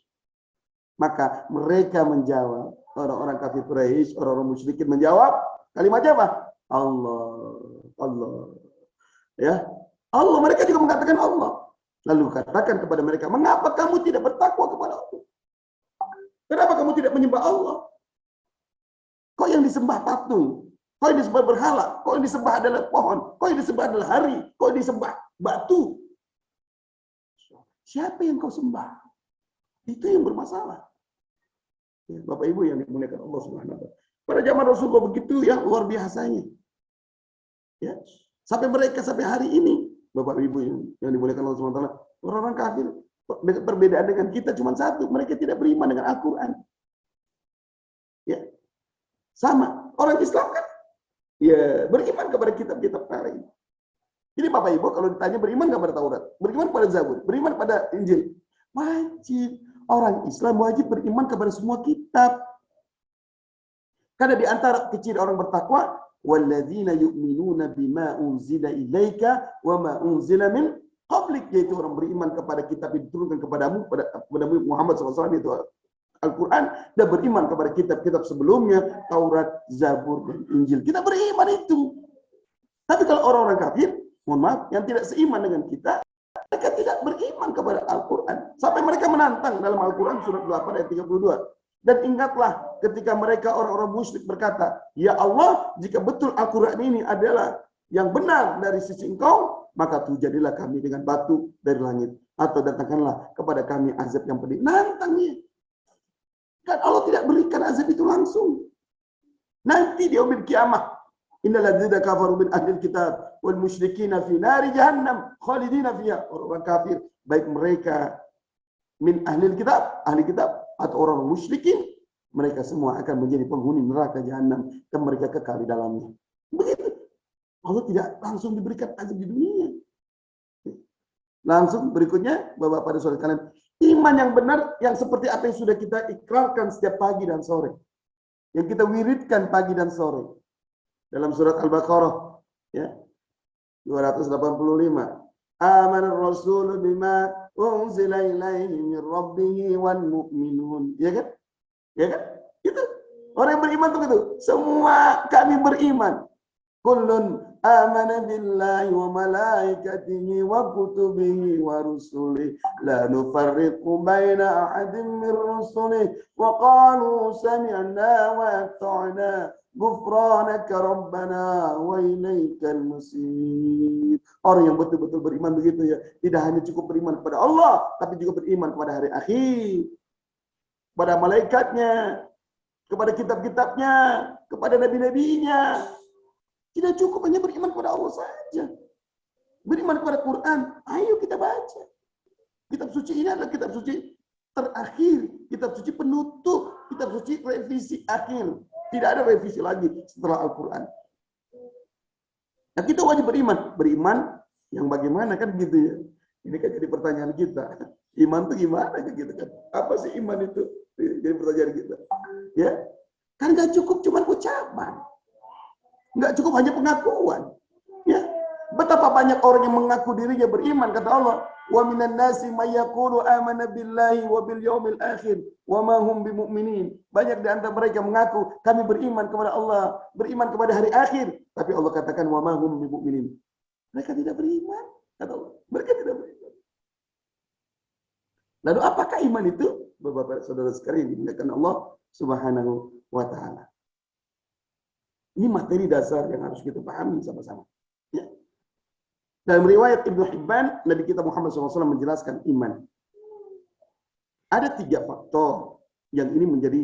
Maka mereka menjawab, orang-orang kafir Quraisy, orang-orang musyrikin menjawab, kalimatnya apa? Allah, Allah. Ya, Allah, mereka juga mengatakan Allah. Lalu katakan kepada mereka, mengapa kamu tidak bertakwa kepada Allah? Kenapa kamu tidak menyembah Allah? Kok yang disembah patung? Kok yang disembah berhala? Kok yang disembah adalah pohon? Kok yang disembah adalah hari? Kok yang disembah batu? Siapa yang kau sembah? Itu yang bermasalah. Ya, Bapak Ibu yang dimuliakan Allah Subhanahu wa taala. Pada zaman Rasulullah begitu ya luar biasanya. Ya, sampai mereka sampai hari ini, Bapak Ibu yang dimuliakan Allah Subhanahu wa taala, orang-orang kafir perbedaan dengan kita cuma satu, mereka tidak beriman dengan Al-Qur'an. Ya. Sama, orang Islam kan ya beriman kepada kitab-kitab lain. Jadi Bapak Ibu kalau ditanya beriman nggak pada Taurat, beriman pada Zabur, beriman pada Injil, wajib. Orang Islam wajib beriman kepada semua kitab. Karena di antara keciri orang bertakwa, walladzina yu'minuna bima unzila ilaika wa ma unzila min qablik, yaitu orang beriman kepada kitab yang diturunkan kepadamu, kepada Muhammad SAW, itu Al-Quran, dan beriman kepada kitab-kitab sebelumnya, Taurat, Zabur, dan Injil. Kita beriman itu. Tapi kalau orang-orang kafir, mohon maaf, yang tidak seiman dengan kita, mereka tidak beriman kepada Al-Quran. Sampai mereka menantang dalam Al-Quran surat 8 ayat 32. Dan ingatlah ketika mereka orang-orang musyrik berkata, ya Allah, jika betul Al-Quran ini adalah yang benar dari sisi engkau, maka tuh jadilah kami dengan batu dari langit. Atau datangkanlah kepada kami azab yang pedih. Nantangnya. Kan Allah tidak berikan azab itu langsung. Nanti di yaumil kiamah. Innal ladzina kafaru min ahlil kitab wal musyrikina fi nari jahannam khalidina fiha. Orang kafir, baik mereka min ahlil kitab, ahli kitab, atau orang musyrikin, mereka semua akan menjadi penghuni neraka jahanam dan mereka kekal di dalamnya. Begitu. Allah tidak langsung diberikan azab di dunia. Langsung berikutnya, Bapak pada saudara kalian, iman yang benar yang seperti apa yang sudah kita ikrarkan setiap pagi dan sore. Yang kita wiridkan pagi dan sore. Dalam surat Al-Baqarah ya 285. Amanar Rasul bima unzila ilaihi min rabbih wal mu'minun. Ya kan? Ya kan? Itu. Orang yang beriman itu gitu. Semua kami beriman. Kullun amana billahi wa malaikatihi wa kutubihi wa rusulihi la nufarriqu baina ahadin min rusulihi wa qalu sami'na wa ata'na ghufranaka rabbana wa ilaikal masir. Orang yang betul-betul beriman begitu ya, tidak hanya cukup beriman kepada Allah, tapi juga beriman kepada hari akhir, kepada malaikatnya, kepada kitab-kitabnya, kepada nabi-nabinya. Tidak cukup hanya beriman kepada Allah saja. Beriman kepada Quran, ayo kita baca. Kitab suci ini adalah kitab suci terakhir, kitab suci penutup, kitab suci revisi akhir. Tidak ada revisi lagi setelah Al-Quran. Nah, kita wajib beriman. Beriman yang bagaimana kan gitu ya. Ini kan jadi pertanyaan kita. Iman itu gimana kan gitu kan. Apa sih iman itu? Jadi pertanyaan kita. Ya, kan nggak cukup cuma ucapan. Nggak cukup hanya pengakuan. Ya, Betapa banyak orang yang mengaku dirinya beriman, kata Allah, wa minan nasi may yaqulu amana billahi wa bil yaumil akhir wa ma hum bimumin. Banyak di antara mereka mengaku kami beriman kepada Allah, beriman kepada hari akhir, tapi Allah katakan wa ma hum bimumin. Mereka tidak beriman, kata Allah. Mereka tidak beriman. Lalu apakah iman itu? Bapak-bapak saudara sekalian dimuliakan Allah Subhanahu wa taala. Ini materi dasar yang harus kita pahami sama-sama. Ya. Dalam riwayat Ibnu Hibban, Nabi kita Muhammad SAW menjelaskan iman. Ada 3 faktor yang ini menjadi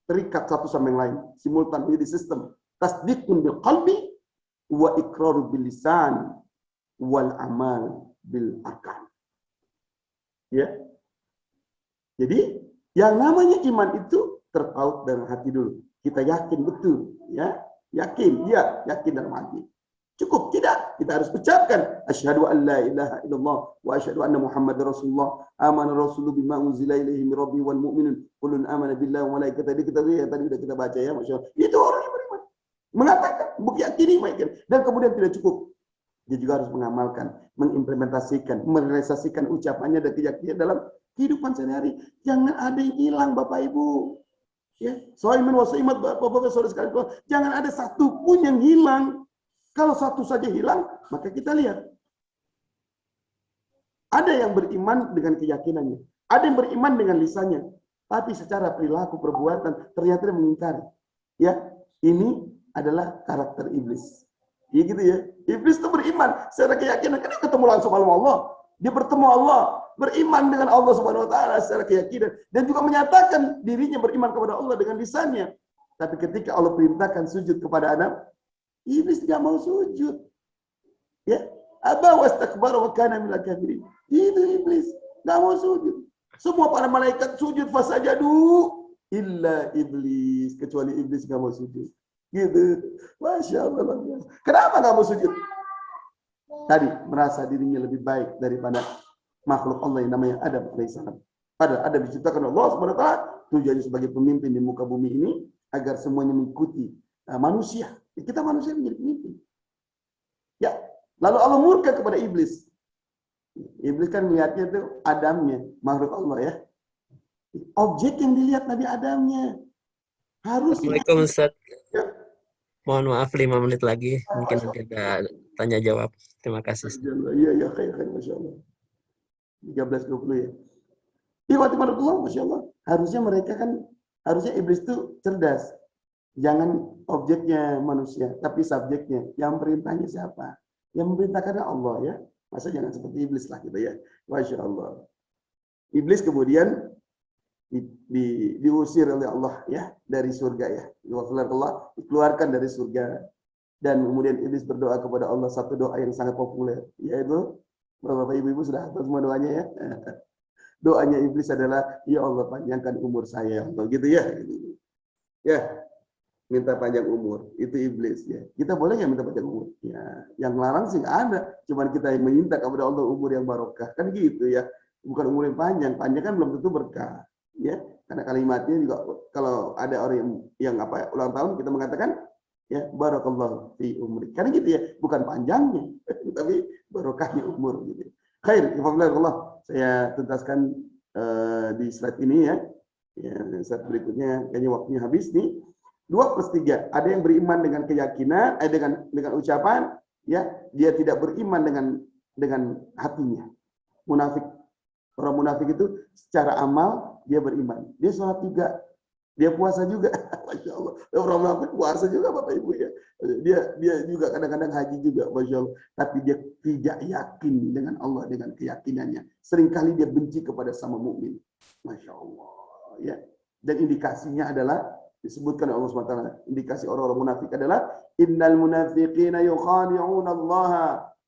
terikat satu sama yang lain, simultan menjadi sistem. Tasdiqun bil qalbi wa iqraru bil lisan wal amal bil arkan. Ya. Jadi yang namanya iman itu terpaut dalam hati dulu. Kita yakin betul, ya, yakin, ya, yakin dalam hati. Cukup tidak, kita harus ucapkan asyhadu an la ilaha illallah wa asyhadu anna muhammadar rasulullah amana rasulu bima unzila ilaihi min rabbi wal mu'minun kullun amana billahi wa malaikatihi. Tadi sudah kita baca ya, masyaallah. Itu orang yang beriman. Mengatakan, meyakini, dan kemudian tidak cukup. Dia juga harus mengamalkan, mengimplementasikan, merealisasikan ucapannya dan keyakinan dalam kehidupan sehari-hari. Jangan ada yang hilang, Bapak Ibu. Ya, shaimin wa shaimat, Bapak-bapak saudara sekalian, jangan ada satu pun yang hilang. Kalau satu saja hilang, maka kita lihat. Ada yang beriman dengan keyakinannya. Ada yang beriman dengan lisannya. Tapi secara perilaku, perbuatan, ternyata dia mengingkari. Ya, ini adalah karakter iblis. Ya gitu ya. Iblis itu beriman secara keyakinan. Kan dia ketemu langsung sama Allah. Dia bertemu Allah. Beriman dengan Allah Subhanahu wa taala secara keyakinan. Dan juga menyatakan dirinya beriman kepada Allah dengan lisannya. Tapi ketika Allah perintahkan sujud kepada Adam, iblis tidak mau sujud. Ya, aba wastakbara wa kana minal kafirin. Itu iblis, enggak mau sujud. Semua para malaikat sujud fasajadu illa iblis, kecuali iblis enggak mau sujud. Gitu. Masya Allah. Kenapa enggak mau sujud? Tadi merasa dirinya lebih baik daripada makhluk Allah yang namanya Adam alaihissalam. Padahal Adam diciptakan Allah Subhanahu wa taala tujuannya sebagai pemimpin di muka bumi ini agar semuanya mengikuti manusia. Kita manusia menjadi pemimpin. Ya, lalu Allah murka kepada iblis. Iblis kan melihatnya itu Adamnya, makhluk Allah ya. Objek yang dilihat Nabi Adamnya. Harusnya. Assalamualaikum Ustaz. Ya. Mohon maaf 5 menit lagi. Mungkin nanti ada tanya jawab. Terima kasih. Iya, khair, Masya Allah. 13.20 ya. Ikhwatimarukullah, Masya Allah. Harusnya iblis itu cerdas. Jangan objeknya manusia, tapi subjeknya. Yang perintahnya siapa? Yang memerintahkan Allah ya. Masa jangan seperti iblis lah gitu ya. Masya Allah. Iblis kemudian diusir oleh Allah ya dari surga ya. Allah dikeluarkan dari surga. Dan kemudian iblis berdoa kepada Allah satu doa yang sangat populer, yaitu Bapak Ibu sudah hafal semua doanya ya. Doanya iblis adalah, ya Allah panjangkan umur saya, gitu ya. Ya. Minta panjang umur, itu iblis ya. Kita boleh nggak minta panjang umur? Ya, yang larang sih nggak ada. Cuman kita yang meminta kepada Allah umur yang barokah, kan gitu ya. Bukan umur yang panjang, panjang kan belum tentu berkah, ya. Karena kalimatnya juga kalau ada orang yang ulang tahun kita mengatakan ya barakallahu fi umri. Karena gitu ya, bukan panjangnya, tapi barokahnya umur gitu. Khair, Allah. Saya tuntaskan di slide ini ya. Ya, slide berikutnya kayaknya waktunya habis nih. 2/3. Ada yang beriman dengan keyakinan, dengan ucapan, ya dia tidak beriman dengan hatinya. Munafik, orang munafik itu secara amal dia beriman, dia sholat juga, dia puasa juga, Masya Allah. Orang munafik puasa juga Bapak Ibu ya, dia juga kadang-kadang haji juga, Masya Allah. Tapi dia tidak yakin dengan Allah dengan keyakinannya. Seringkali dia benci kepada sama mukmin, Masya Allah. Ya, dan indikasinya adalah disebutkan Allah SWT, indikasi orang-orang munafik adalah innal munafiqina yukhadi'una Allah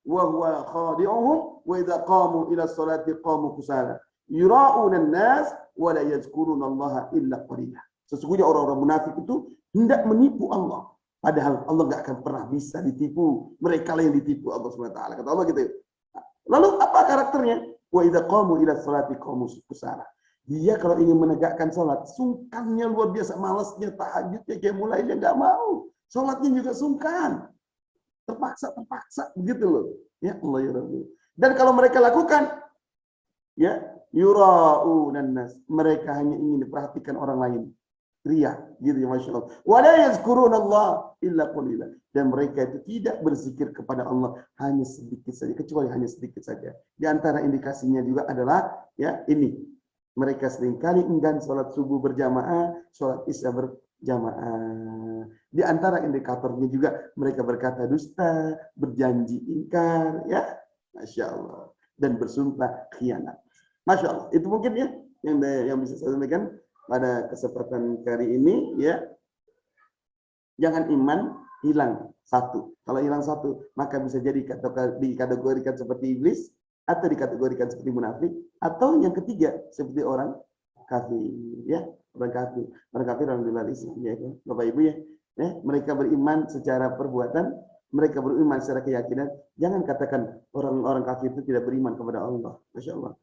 wa huwa khadi'uhum wa idza qamu ila sholati qamu kusala yura'una an-nas wa la yadhkuruna Allah illa qalila. Sesungguhnya orang-orang munafik itu hendak menipu Allah, padahal Allah enggak akan pernah bisa ditipu. Mereka lah yang ditipu Allah SWT. Kata Allah gitu. Lalu apa karakternya? Wa idza qamu ila sholati qamu kusala. Dia kalau ingin menegakkan sholat, sungkannya luar biasa, malasnya, tahajudnya, kayak mulai dia nggak mau. Sholatnya juga sungkan. terpaksa begitu loh. Ya Allah ya Rabbi. Dan kalau mereka lakukan, ya yura'unan nas, mereka hanya ingin diperhatikan orang lain. Ria, gitu ya, Masya Allah. Wala yazkurunallah illa qalila. Dan mereka itu tidak berzikir kepada Allah hanya sedikit saja, kecuali hanya sedikit saja. Di antara indikasinya juga adalah ya ini, mereka seringkali enggan sholat subuh berjamaah, sholat isya berjamaah. Di antara indikatornya juga mereka berkata dusta, berjanji ingkar, ya, Masya Allah, dan bersumpah khianat. Masya Allah, itu mungkin ya yang bisa saya sampaikan pada kesempatan kali ini, ya. Jangan iman hilang satu. Kalau hilang satu, maka bisa jadi dikategorikan seperti iblis, atau dikategorikan seperti munafik, atau yang ketiga seperti orang kafir, ya, orang kafir. Orang kafir orang di luar Islam, ya, Bapak Ibu ya. Mereka beriman secara perbuatan, mereka beriman secara keyakinan. Jangan katakan orang-orang kafir itu tidak beriman kepada Allah. Masya Allah.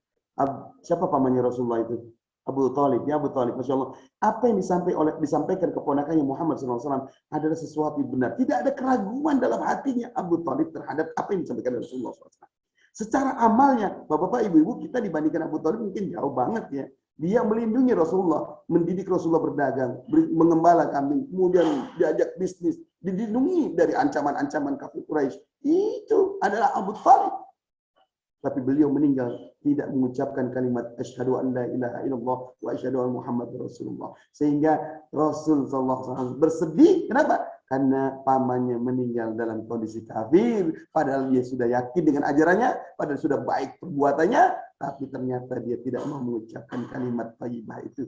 Siapa pamannya Rasulullah itu? Abu Thalib, ya Abu Thalib, Masya Allah. Apa yang disampaikan keponakannya Muhammad SAW adalah sesuatu yang benar. Tidak ada keraguan dalam hatinya Abu Thalib terhadap apa yang disampaikan Rasulullah SAW. Secara amalnya, Bapak-bapak, Ibu-ibu, kita dibandingkan Abu Thalib mungkin jauh banget ya. Dia melindungi Rasulullah, mendidik Rasulullah berdagang, mengembala kambing, kemudian diajak bisnis, dilindungi dari ancaman-ancaman kafir Quraisy. Itu adalah Abu Thalib. Tapi beliau meninggal tidak mengucapkan kalimat asyhadu an la ilaha illallah wa asyhadu anna muhammadar rasulullah. Sehingga Rasul sallallahu alaihi wasallam bersedih. Kenapa? Karena pamannya meninggal dalam kondisi kafir, padahal dia sudah yakin dengan ajarannya, padahal sudah baik perbuatannya, tapi ternyata dia tidak mau mengucapkan kalimat thayyibah itu,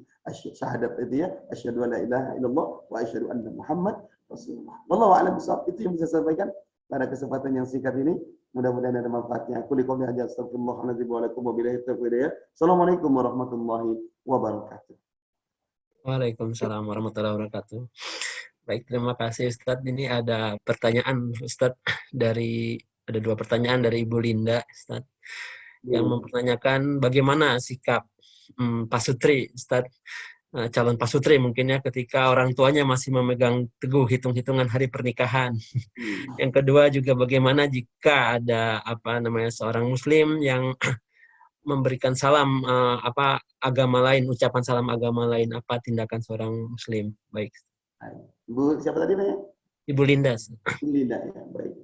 syahadat itu ya, asyhadu an la ilaha illallah wa asyhadu anna muhammad rasulullah. Wallahu a'lam bishawab. Itu yang bisa saya sampaikan pada kesempatan yang singkat ini. Mudah-mudahan ada manfaatnya. Aku liqouli aja, astagfirullahaladzim wa lakum wa billahi taufiq. Assalamualaikum warahmatullahi wabarakatuh. Waalaikumsalam warahmatullahi wabarakatuh. Baik, terima kasih Ustadz. Ini ada pertanyaan Ustadz ada dua pertanyaan dari Ibu Linda Ustadz, yang mempertanyakan bagaimana sikap pasutri Ustadz, calon pasutri mungkin ya, ketika orang tuanya masih memegang teguh hitung-hitungan hari pernikahan. Yang kedua juga bagaimana jika ada seorang muslim yang memberikan salam agama lain, ucapan salam agama lain, apa tindakan seorang muslim? Baik. Bu, siapa tadi namanya? Ibu Linda. Ibu Linda, ya, baik.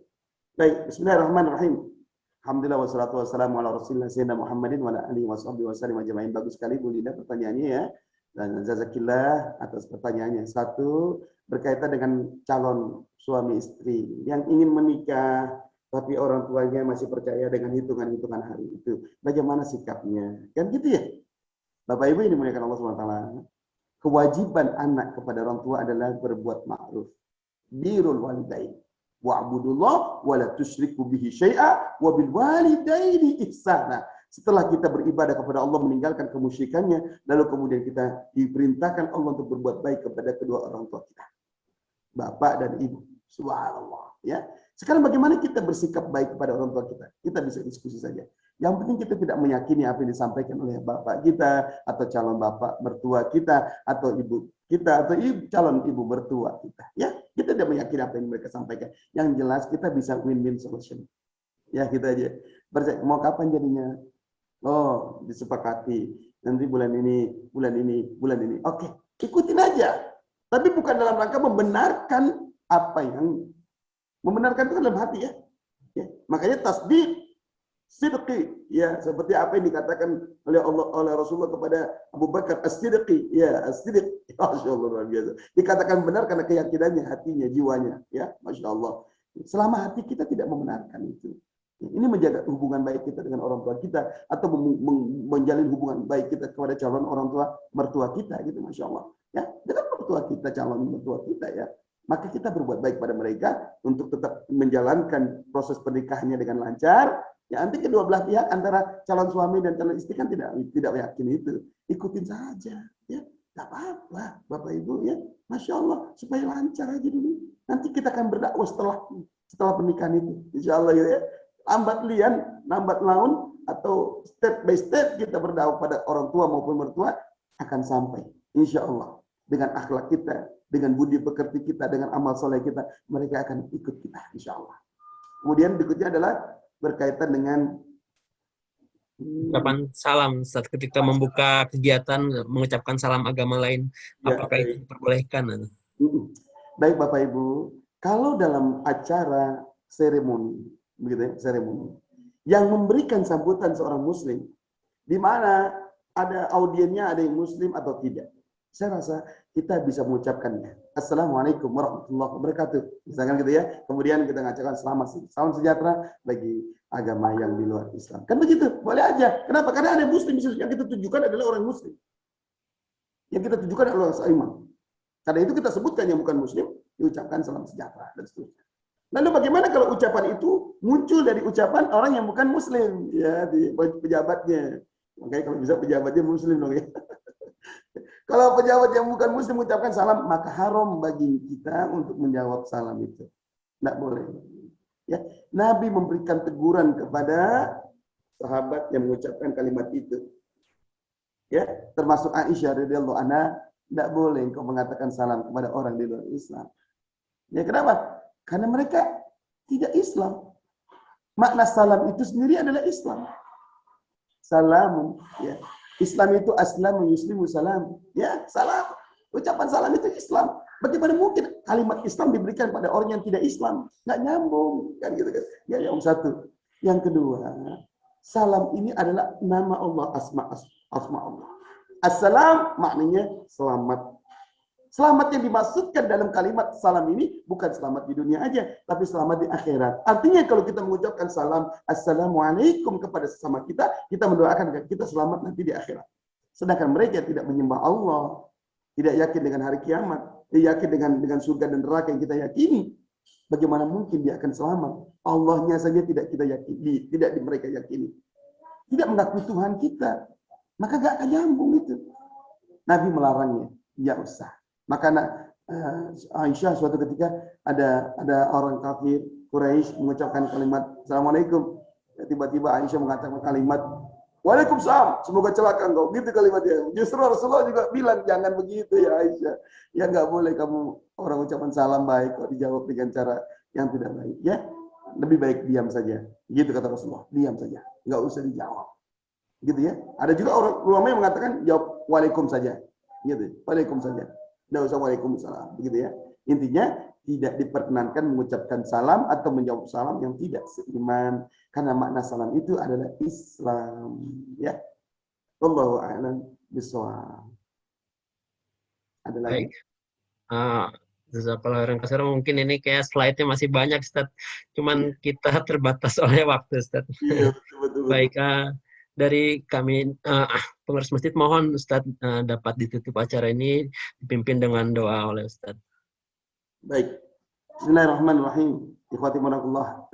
Baik, bismillahirrahmanirrahim. Alhamdulillah wassalatu wassalamu ala rasulillah sayyidina Muhammadin wa ala alihi washabbihi wasallam ajma'in. Bagus sekali Bu Linda pertanyaannya ya. Dan jazakillah atas pertanyaannya. Satu, berkaitan dengan calon suami istri yang ingin menikah tapi orang tuanya masih percaya dengan hitungan-hitungan hari itu. Bagaimana sikapnya? Kan gitu ya. Bapak Ibu yang dimuliakan Allah SWT. Kewajiban anak kepada orang tua adalah berbuat ma'ruf. Birrul walidain. Wa'budullah wa la tusyriku bihi syai'a wa bil walidaini ihsana. Setelah kita beribadah kepada Allah, meninggalkan kemusyrikannya, lalu kemudian kita diperintahkan Allah untuk berbuat baik kepada kedua orang tua kita, bapak dan ibu. Subhanallah. Ya. Sekarang bagaimana kita bersikap baik kepada orang tua kita? Kita bisa diskusi saja. Yang penting kita tidak meyakini apa yang disampaikan oleh bapak kita, atau calon bapak mertua kita, atau ibu kita, atau calon ibu mertua kita. Ya, kita tidak meyakini apa yang mereka sampaikan. Yang jelas kita bisa win-win solution. Ya, kita aja. Mau kapan jadinya? Oh, disepakati. Nanti bulan ini. Oke, ikutin aja. Tapi bukan dalam rangka membenarkan apa yang membenarkan itu dalam hati ya. Ya. Makanya tasdiq, sidqi, ya, seperti apa yang dikatakan oleh Rasulullah kepada Abu Bakar, as-sidqi, ya, as-sidq. Masyaallah, luar biasa. Dikatakan benar karena keyakinannya, hatinya, jiwanya, ya, Masya Allah. Selama hati kita tidak membenarkan itu. Ini menjaga hubungan baik kita dengan orang tua kita, atau menjalin hubungan baik kita kepada calon orang tua mertua kita, gitu, Masya Allah. Ya, dengan mertua kita, calon mertua kita, ya. Maka kita berbuat baik pada mereka untuk tetap menjalankan proses pernikahannya dengan lancar. Ya, nanti kedua belah pihak antara calon suami dan calon istri kan tidak yakin itu. Ikutin saja, ya. Tidak apa-apa, Bapak Ibu, ya. Masya Allah, supaya lancar aja dulu. Nanti kita akan berdakwah setelah pernikahan itu. Insya Allah, ya. Lambat laun, atau step by step kita berdakwah pada orang tua maupun mertua akan sampai. Insya Allah, dengan akhlak kita, dengan budi pekerti kita, dengan amal soleh kita, mereka akan ikut kita, insya Allah. Kemudian berikutnya adalah berkaitan dengan Ucapan salam saat ketika membuka kegiatan mengucapkan salam agama lain, ya, apakah itu diperbolehkan? Baik Bapak Ibu, kalau dalam acara seremoni, begitu ya, seremoni, yang memberikan sambutan seorang muslim, di mana ada audiennya, ada yang muslim atau tidak, saya rasa kita bisa mengucapkannya. Assalamualaikum warahmatullahi wabarakatuh. Misalkan gitu ya. Kemudian kita mengucapkan salam sejahtera bagi agama yang di luar Islam. Kan begitu, boleh aja. Kenapa? Karena ada muslim, yang kita tujukan adalah orang muslim. Yang kita tujukan adalah orang seiman. Karena itu kita sebutkan yang bukan muslim, diucapkan salam sejahtera dan seterusnya. Lalu bagaimana kalau ucapan itu muncul dari ucapan orang yang bukan muslim, ya, di pejabatnya. Makanya kalau bisa pejabatnya muslim dong ya. Kalau pejabat yang bukan muslim mengucapkan salam, maka haram bagi kita untuk menjawab salam itu. Tidak boleh. Ya, Nabi memberikan teguran kepada sahabat yang mengucapkan kalimat itu. Ya, termasuk Aisyah radhiyallahu anha, tidak boleh engkau mengatakan salam kepada orang di luar Islam. Ya, kenapa? Karena mereka tidak Islam. Makna salam itu sendiri adalah Islam. Salam, ya. Islam itu aslamu yuslimu salam. Ya, salam. Ucapan salam itu Islam. Bagaimana mungkin kalimat Islam diberikan pada orang yang tidak Islam? Nggak nyambung, kan gitu kan? Ya, yang satu. Yang kedua, salam ini adalah nama Allah, asma Allah. Assalam maknanya selamat. Selamat yang dimaksudkan dalam kalimat salam ini bukan selamat di dunia aja, tapi selamat di akhirat. Artinya kalau kita mengucapkan salam, assalamualaikum kepada sesama kita, kita mendoakan kita selamat nanti di akhirat. Sedangkan mereka tidak menyembah Allah, tidak yakin dengan hari kiamat, tidak yakin dengan surga dan neraka yang kita yakini. Bagaimana mungkin dia akan selamat? Allahnya saja tidak kita yakini, tidak mereka yakini. Tidak mengakui Tuhan kita. Maka gak akan nyambung itu. Nabi melarangnya, ya usah. Maka Aisyah suatu ketika ada orang kafir Quraisy mengucapkan kalimat Assalamualaikum. Tiba-tiba Aisyah mengatakan kalimat Waalaikumsalam, semoga celaka engkau. Gitu kalimatnya. Justru Rasulullah juga bilang jangan begitu ya Aisyah. Ya nggak boleh kamu orang ucapan salam baik kok dijawab dengan cara yang tidak baik. Ya, lebih baik diam saja. Gitu kata Rasulullah, diam saja, nggak usah dijawab. Gitu ya. Ada juga orang ulama yang mengatakan jawab Waalaikum saja. Gitu, Waalaikum saja. Tidak usah Waalaikumsalam, begitu ya. Intinya tidak diperkenankan mengucapkan salam atau menjawab salam yang tidak seiman, karena makna salam itu adalah Islam, ya. Wallahu a'lam bishawab. Ada lagi? Jazakallahu khairan katsira. Mungkin ini kayak slide-nya masih banyak, Ustaz. Cuman kita terbatas oleh waktu, Ustaz. Iya, betul. Baik, dari kami pengurus masjid mohon Ustadz dapat ditutup acara ini dipimpin dengan doa oleh Ustadz. Baik. Bismillahirrahmanirrahim. Ikhwati warahmatullah.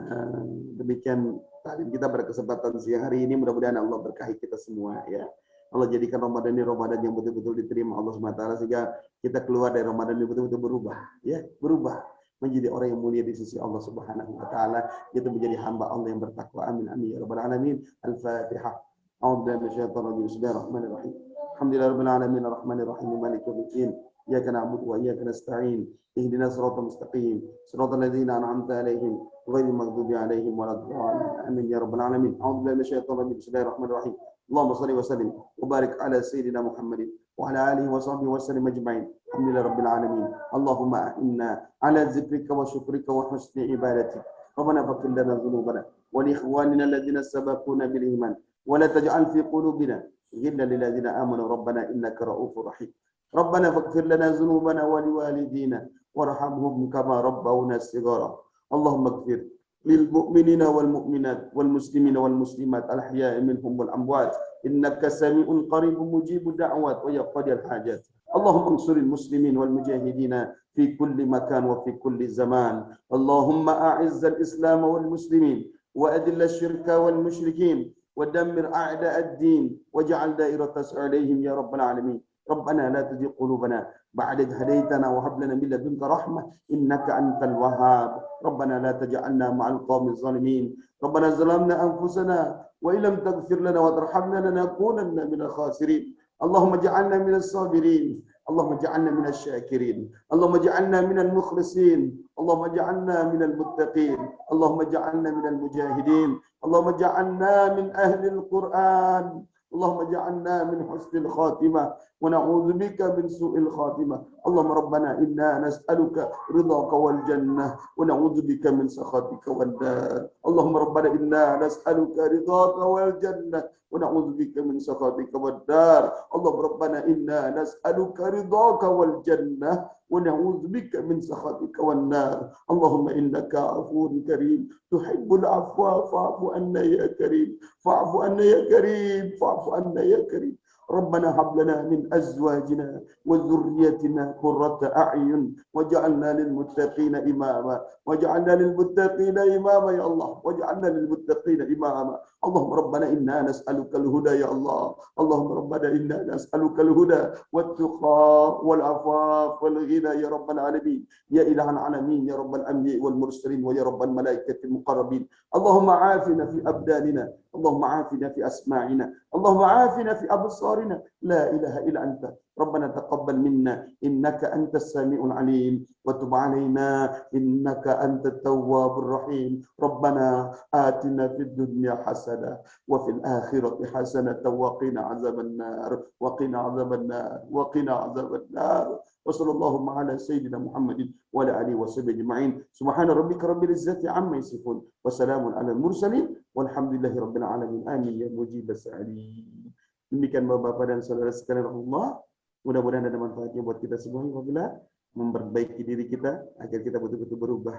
Demikian taklim kita pada kesempatan siang hari ini. Mudah-mudahan Allah berkahi kita semua ya. Allah jadikan Ramadan ini Ramadan yang betul-betul diterima Allah SWT sehingga kita keluar dari Ramadan ini betul-betul berubah ya, berubah menjadi orang yang mulia di sisi Allah Subhanahu wa taala, itu menjadi hamba Allah yang bertakwa. Amin amin ya rabbal alamin. Al-Fatihah. أعوذ بالله من الشيطان الرجيم بسم الله الرحمن الرحيم الحمد لله رب العالمين الرحمن الرحيم مالك يوم الدين إياك نعبد وإياك نستعين اهدنا الصراط المستقيم صراط الذين أنعمت عليهم غير المغضوب عليهم ولا الضالين آمين يا رب العالمين أعوذ بالله من الشيطان الرجيم بسم الله الرحمن الرحيم اللهم صل وسلم وبارك على سيدنا محمد وعلى آله وصحبه وسلم أجمعين الحمد لله رب العالمين اللهم إنا على ذكرك وشكرك وحسن عبادتك ربنا فاغفر لنا ذنوبنا ولإخواننا الذين سبقونا بالإيمان ولا تجعل في قلوبنا غلا للذين آمنوا ربنا إنك رؤوف رحيم ربنا فاغفر لنا ذنوبنا ولوالدينا وارحمهم كما ربونا صغارا اللهم اغفر للمؤمنين والمؤمنات والمسلمين والمسلمات الأحياء منهم والأموات إنك سميع قريب مجيب الدعوات ويقضي الحاجات اللهم انصر المسلمين والمجاهدين في كل مكان وفي كل زمان اللهم أعز الإسلام والمسلمين وأذل الشرك والمشركين ودمر أعداء الدين واجعل دائرة عليهم يا رب العالمين ربنا لا تزغ قلوبنا بعد إذ هديتنا وهب لنا من لدنك رحمة إنك أنت الوهاب ربنا لا تجعلنا مع القوم الظالمين ربنا ظلمنا أنفسنا وإن لم تغفر لنا وترحمنا لنكونن من الخاسرين اللهم اجعلنا من الصابرين اللهم اجعلنا من الشاكرين اللهم اجعلنا من المخلصين اللهم اجعلنا من المتقين اللهم اجعلنا من المجاهدين اللهم اجعلنا من أهل القرآن اللهم اجعلنا من حسن الخاتمة ونعوذ بك من سوء الخاتمة اللهم ربنا إنا نسألك رضاك والجنة ونعوذ بك من سخطك والنار اللهم ربنا إنا نسألك رضاك والجنة ونعوذ بك من سخطك والنار اللهم ربنا إنا نسألك رضاك والجنة ونعوذ بك من سخطك والنار اللهم إنك عفو كريم تحب العفو فاعف عنا يا كريم فاعف عنا يا كريم فاعف عنا يا كريم ربنا هب لنا من أزواجنا وذريتنا قرة أعين واجعلنا للمتقين إماما واجعلنا للمتقين إماما يا الله واجعلنا للمتقين إماما اللهم ربنا إنا نسألك الهدى يا الله اللهم ربنا إنا نسألك الهدى والتقى والعفاف والغنى يا رب العالمين يا إله العالمين يا رب الأنبياء والمرسلين ويا رب الملائكة المقربين اللهم عافنا في أبداننا اللهم عافنا في أسماعنا اللهم عافنا في أبصارنا لا إله إلا أنت ربنا تقبل منا إنك أنت السميع العليم وتب علينا إنك أنت التواب الرحيم ربنا آتنا في الدنيا حسنة وفي الآخرة حسنة وقنا عذاب النار وقنا عذاب النار وقنا عذاب النار وصلى اللهم على سيدنا محمد وعلى آله وصحبه أجمعين سبحان ربك رب العزة عما يصفون وسلام على المرسلين walhamdulillahi rabbil alamin amin ya mujibas sa'ilin. Demikian Bapak-bapak dan saudara sekalian Allah, mudah-mudahan ada manfaatnya buat kita semua apabila memperbaiki diri kita agar kita betul-betul berubah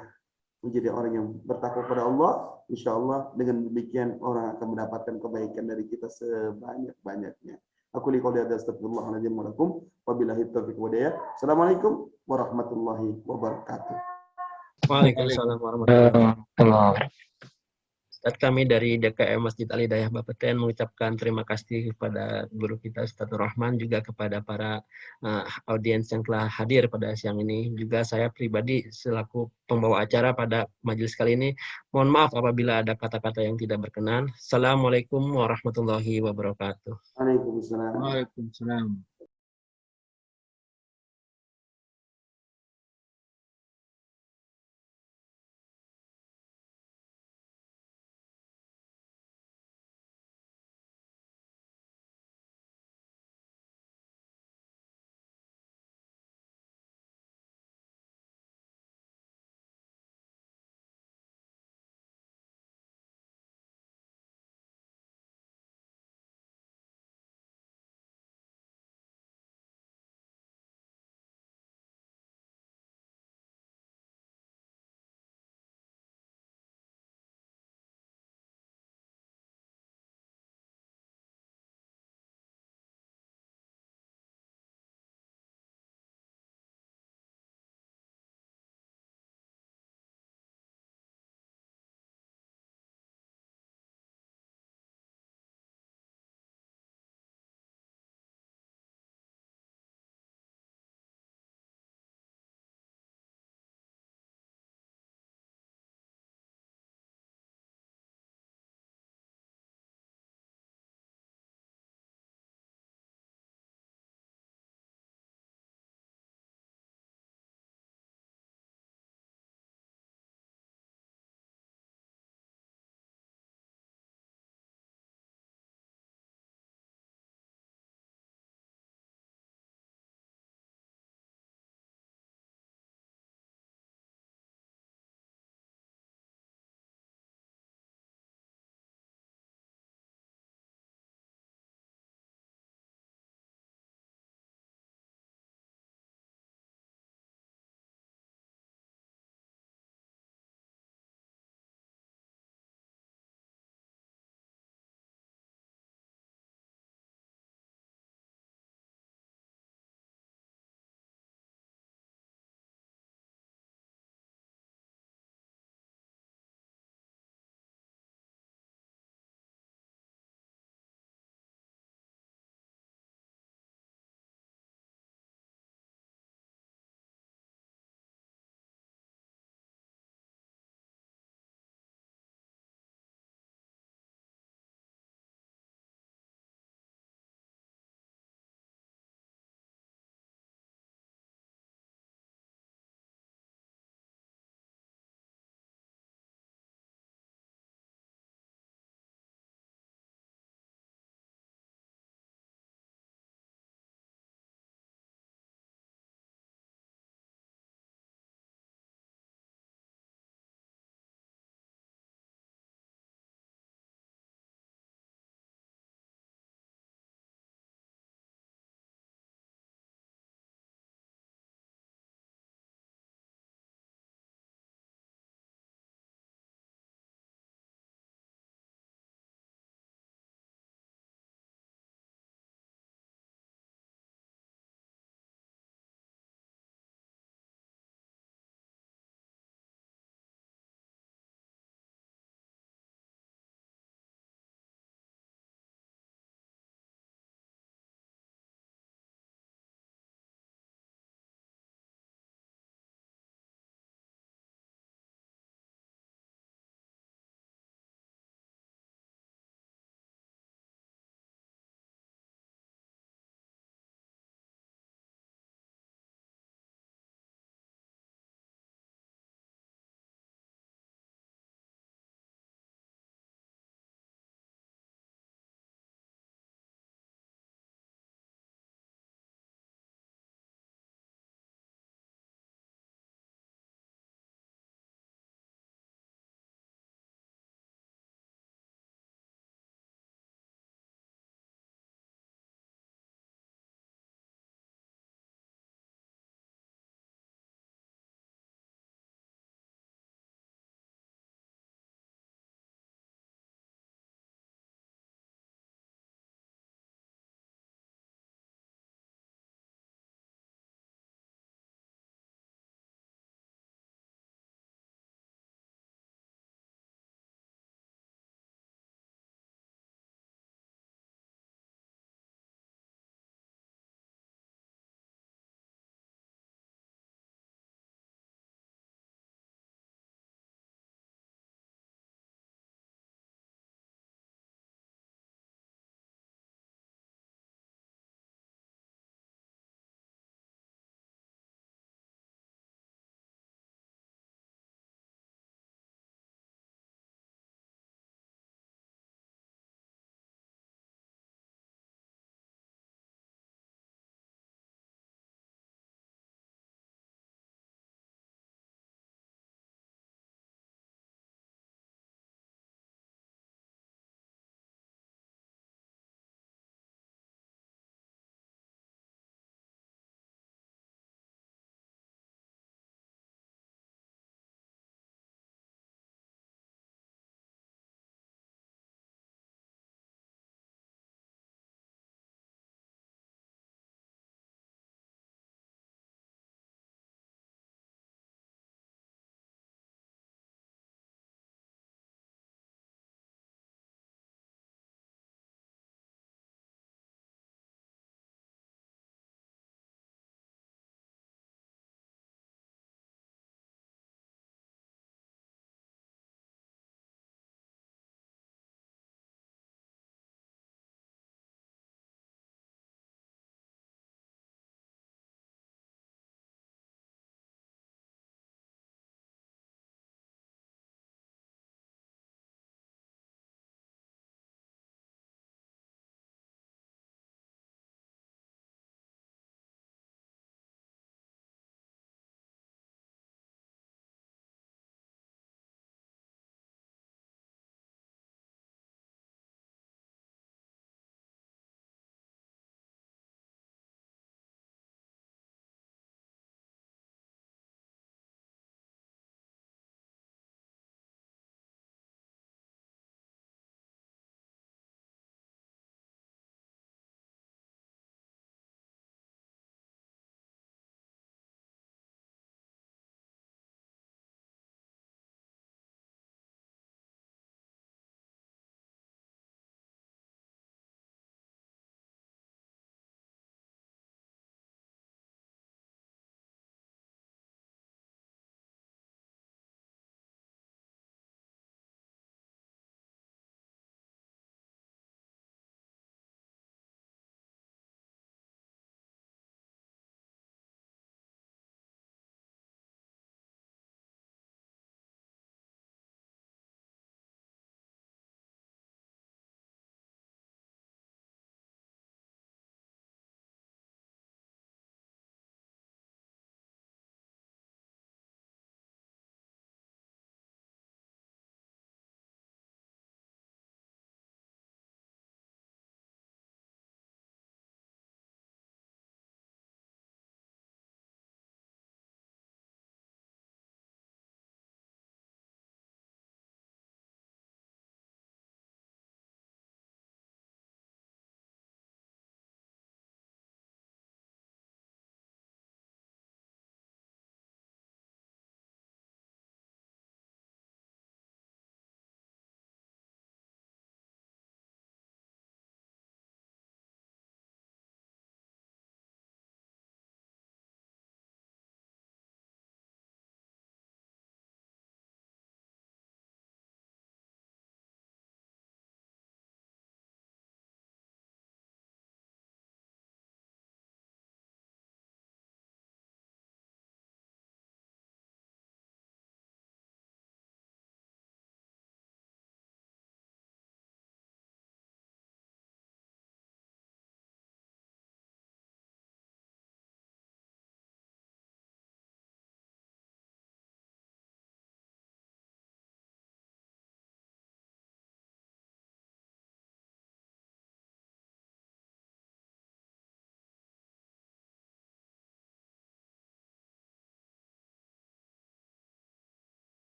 menjadi orang yang bertakwa kepada Allah. Insyaallah dengan demikian orang akan mendapatkan kebaikan dari kita sebanyak-banyaknya. Aku liqauli hadza astaghfirullahaladzim wa lakum wa billahi taufiq wa hidayah. Assalamualaikum warahmatullahi wabarakatuh. Waalaikumsalam warahmatullahi wabarakatuh. Ustadz kami dari DKM Masjid Al Hidayah Bapeten mengucapkan terima kasih kepada guru kita Ustadz Rahman, juga kepada para audiens yang telah hadir pada siang ini. Juga saya pribadi selaku pembawa acara pada majelis kali ini, mohon maaf apabila ada kata-kata yang tidak berkenan. Assalamualaikum warahmatullahi wabarakatuh. Waalaikumsalam. Waalaikumsalam.